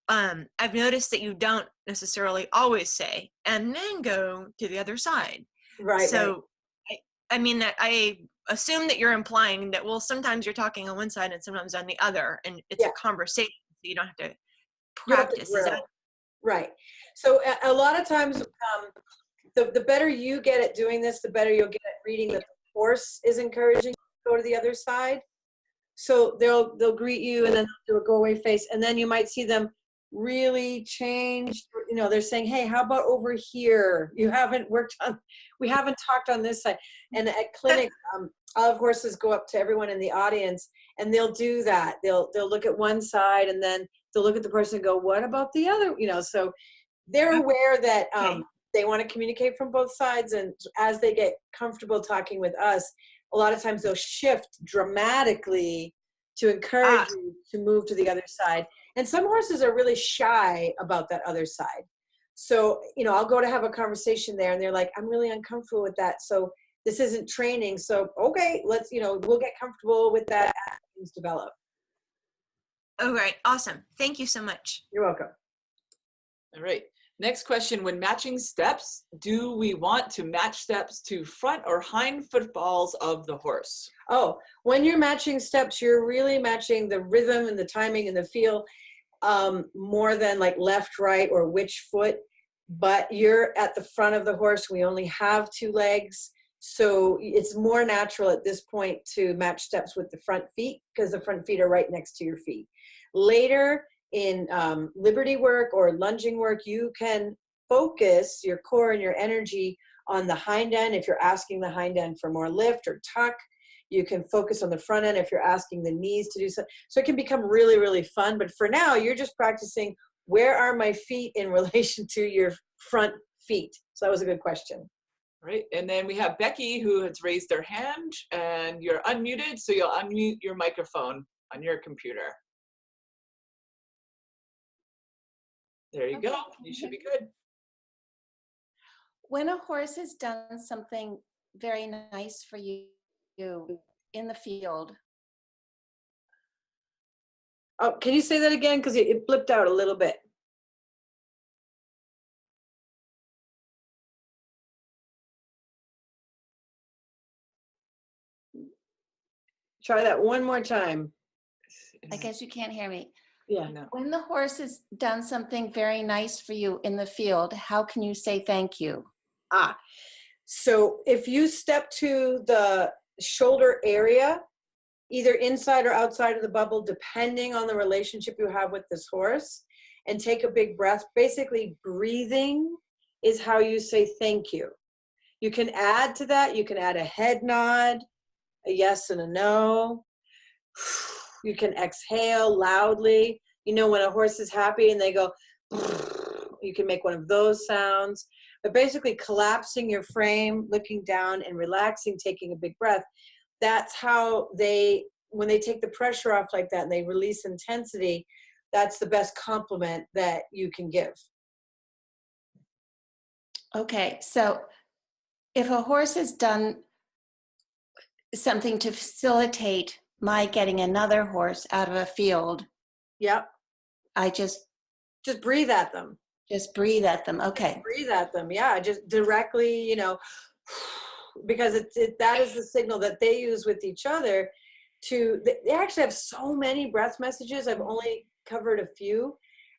I've noticed that you don't necessarily always say, and then go to the other side. Right. So, right. I mean, I assume that you're implying that, well, sometimes you're talking on one side and sometimes on the other, and it's a conversation, so you don't have to practice. Is that right? So a lot of times, the better you get at doing this, the better you'll get at reading that the horse is encouraging you to go to the other side. So they'll greet you and then they'll do a go away face, and then you might see them really changed. You know, they're saying, hey, how about over here? We haven't talked on this side. And at clinic, Olive Horses go up to everyone in the audience and they'll do that. They'll look at one side and then they'll look at the person and go, what about the other? You know, so they're aware that they want to communicate from both sides. And as they get comfortable talking with us, a lot of times they'll shift dramatically to encourage you to move to the other side. And some horses are really shy about that other side. So, you know, I'll go to have a conversation there and they're like, I'm really uncomfortable with that. So this isn't training. So, okay, let's, you know, we'll get comfortable with that as things develop. All right. Awesome. Thank you so much. You're welcome. All right. Next question, when matching steps, do we want to match steps to front or hind footfalls of the horse? Oh, when you're matching steps, you're really matching the rhythm and the timing and the feel more than like left, right, or which foot. But you're at the front of the horse. We only have 2 legs. So it's more natural at this point to match steps with the front feet because the front feet are right next to your feet. Later, in liberty work or lunging work, you can focus your core and your energy on the hind end. If you're asking the hind end for more lift or tuck, you can focus on the front end if you're asking the knees to do so. So it can become really, really fun. But for now, you're just practicing, where are my feet in relation to your front feet? So that was a good question. Right. And then we have Becky who has raised their hand, and you're unmuted. So you'll unmute your microphone on your computer. There you go. You should be good. When a horse has done something very nice for you in the field. Oh, can you say that again? Because it blipped out a little bit. Try that one more time. I guess you can't hear me. Yeah. No. When the horse has done something very nice for you in the field, how can you say thank you? So if you step to the shoulder area, either inside or outside of the bubble, depending on the relationship you have with this horse, and take a big breath, basically breathing is how you say thank you. You can add to that. You can add a head nod, a yes and a no. You can exhale loudly. You know, when a horse is happy and they go, you can make one of those sounds. But basically collapsing your frame, looking down and relaxing, taking a big breath. That's how when they take the pressure off like that and they release intensity, that's the best compliment that you can give. Okay, so if a horse has done something to facilitate my getting another horse out of a field, Yep. I just breathe at them. Just breathe at them. Okay. Breathe at them. Yeah, just directly, you know, because that is the signal that they use with each other they actually have so many breath messages. I've only covered a few.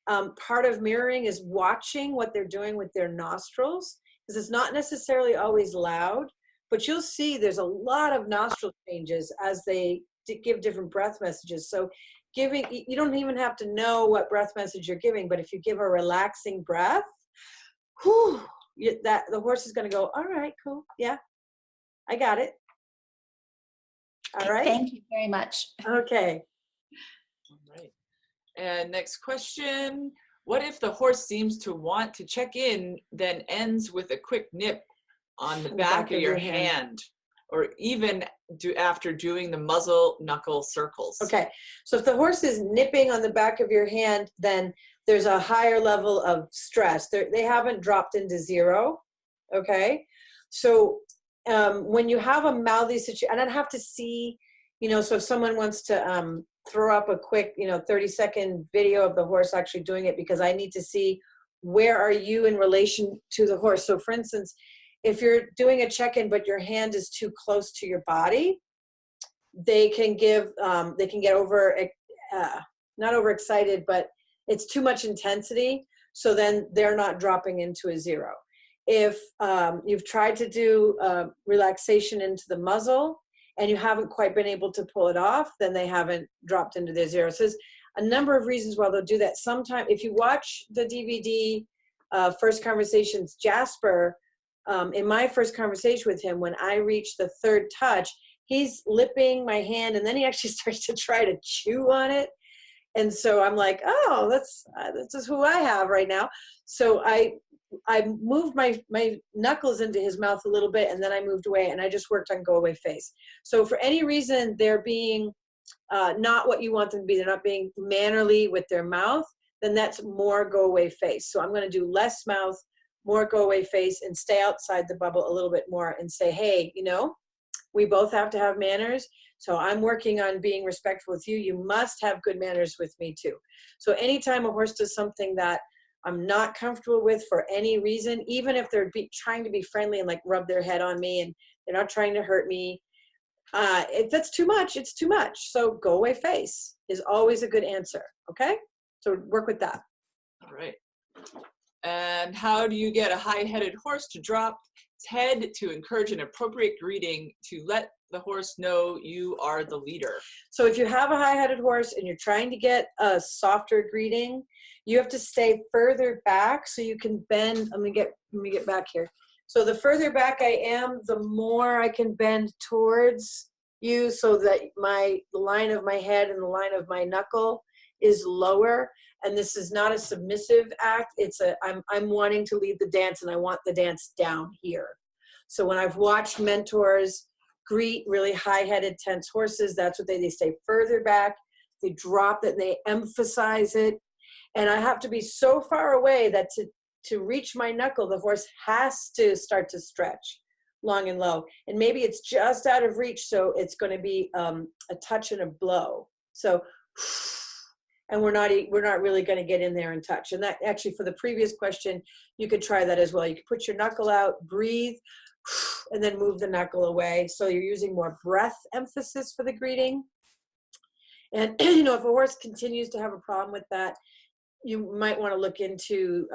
Part of mirroring is watching what they're doing with their nostrils, because it's not necessarily always loud, but you'll see there's a lot of nostril changes as they give different breath messages. So you don't even have to know what breath message you're giving, but if you give a relaxing breath, the horse is going to go, all right, cool. Yeah, I got it. All right. Thank you very much. Okay. All right. And next question. What if the horse seems to want to check in, then ends with a quick nip on the back of your hand, or even after doing the muzzle knuckle circles? Okay. So if the horse is nipping on the back of your hand, then there's a higher level of stress. They haven't dropped into 0. Okay. So when you have a mouthy situation, and I'd have to see, you know, so if someone wants to throw up a quick, 30-second video of the horse actually doing it, because I need to see where are you in relation to the horse. So for instance, if you're doing a check-in, but your hand is too close to your body, they can get not overexcited, but it's too much intensity. So then they're not dropping into a 0. If you've tried to do relaxation into the muzzle and you haven't quite been able to pull it off, then they haven't dropped into their 0. So a number of reasons why they'll do that. Sometimes, if you watch the DVD, First Conversations, Jasper, in my first conversation with him, when I reach the third touch, he's lipping my hand, and then he actually starts to try to chew on it. And so I'm like, oh, this is who I have right now. So I moved my knuckles into his mouth a little bit, and then I moved away, and I just worked on go away face. So for any reason they're being not what you want them to be, they're not being mannerly with their mouth, then that's more go away face. So I'm going to do less mouth, more go away face, and stay outside the bubble a little bit more and say, hey, you know, we both have to have manners. So I'm working on being respectful with you. You must have good manners with me too. So anytime a horse does something that I'm not comfortable with for any reason, even if they're trying to be friendly and like rub their head on me and they're not trying to hurt me, if that's too much, it's too much. So go away face is always a good answer. Okay. So work with that. All right. And how do you get a high-headed horse to drop its head to encourage an appropriate greeting to let the horse know you are the leader? So if you have a high-headed horse and you're trying to get a softer greeting, you have to stay further back so you can bend. Let me get back here. So the further back I am, the more I can bend towards you so that the line of my head and the line of my knuckle is lower. And this is not a submissive act. It's I'm wanting to lead the dance, and I want the dance down here. So when I've watched mentors greet really high-headed, tense horses, that's what they stay further back. They drop it and they emphasize it. And I have to be so far away that to reach my knuckle, the horse has to start to stretch long and low. And maybe it's just out of reach, so it's going to be a touch and a blow. So, and we're not really going to get in there and touch. And that actually, for the previous question, you could try that as well. You could put your knuckle out, breathe, and then move the knuckle away. So you're using more breath emphasis for the greeting. And you know, if a horse continues to have a problem with that, you might want to look into,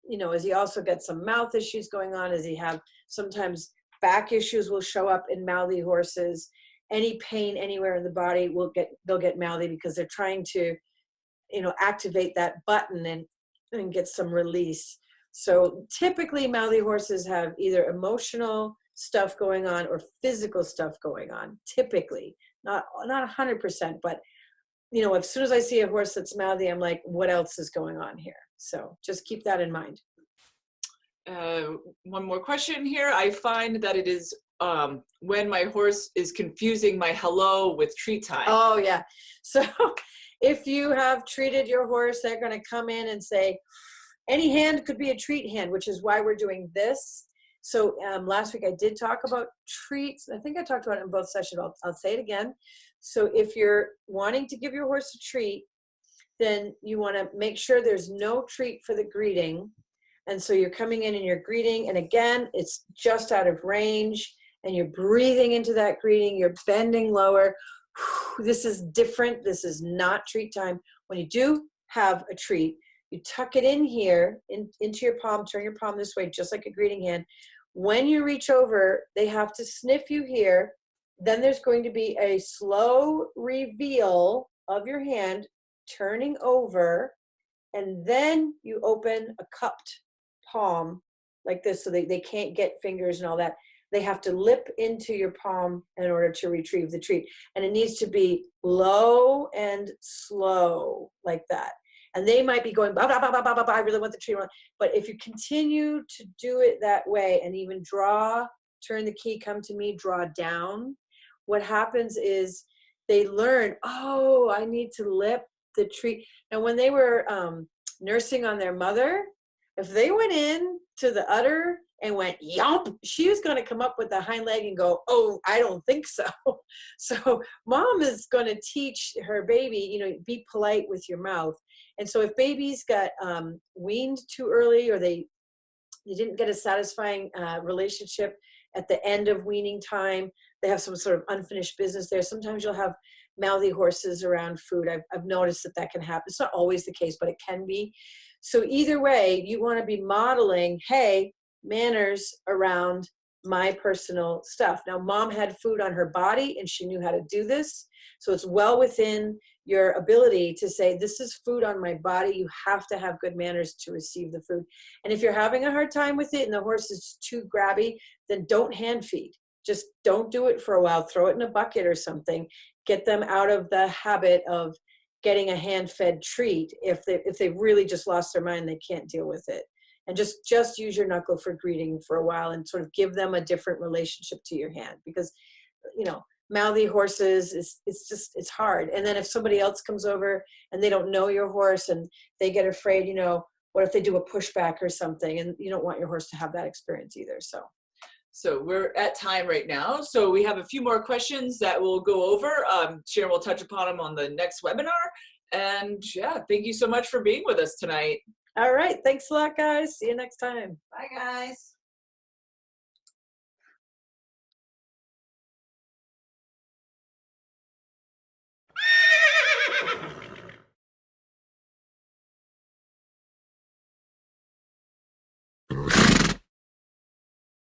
you know, as he also gets some mouth issues going on, as he have sometimes back issues will show up in mouthy horses. Any pain anywhere in the body they'll get mouthy because they're trying to, you know, activate that button and get some release. So typically mouthy horses have either emotional stuff going on or physical stuff going on. Typically, not 100%, but you know, as soon as I see a horse that's mouthy, I'm like, what else is going on here? So just keep that in mind. One more question here. I find that it is when my horse is confusing my hello with treat time. Oh yeah. So if you have treated your horse, they're going to come in and say, any hand could be a treat hand, which is why we're doing this. So last week I did talk about treats. I think I talked about it in both sessions. I'll say it again. So if you're wanting to give your horse a treat, then you want to make sure there's no treat for the greeting. And so you're coming in and you're greeting. And again, it's just out of range. And you're breathing into that greeting. You're bending lower. This is different. This is not treat time. When you do have a treat, you tuck it in here, into your palm, turn your palm this way, just like a greeting hand. When you reach over, they have to sniff you here. Then there's going to be a slow reveal of your hand turning over, and then you open a cupped palm like this so they can't get fingers and all that. They have to lip into your palm in order to retrieve the treat. And it needs to be low and slow like that. And they might be going, bah, bah, bah, bah, bah, bah, I really want the treat. But if you continue to do it that way and even draw, turn the key, come to me, draw down, what happens is they learn, oh, I need to lip the treat. And when they were nursing on their mother, if they went in to the udder and went yomp, she was going to come up with the hind leg and go, oh, I don't think so. So mom is going to teach her baby, you know, be polite with your mouth. And so if babies got weaned too early, or they didn't get a satisfying relationship at the end of weaning time, they have some sort of unfinished business there. Sometimes you'll have mouthy horses around food. I've noticed that can happen. It's not always the case, but it can be. So either way, you want to be modeling, hey, manners around my personal stuff. Now, mom had food on her body and she knew how to do this. So it's well within your ability to say, this is food on my body. You have to have good manners to receive the food. And if you're having a hard time with it and the horse is too grabby, then don't hand feed. Just don't do it for a while. Throw it in a bucket or something. Get them out of the habit of getting a hand-fed treat. If they really just lost their mind, they can't deal with it. And just use your knuckle for greeting for a while and sort of give them a different relationship to your hand, because, you know, mouthy horses, it's hard. And then if somebody else comes over and they don't know your horse and they get afraid, you know, what if they do a pushback or something, and you don't want your horse to have that experience either. So we're at time right now. So we have a few more questions that we'll go over. Sharon will touch upon them on the next webinar. And yeah, thank you so much for being with us tonight. All right. Thanks a lot, guys. See you next time. Bye, guys.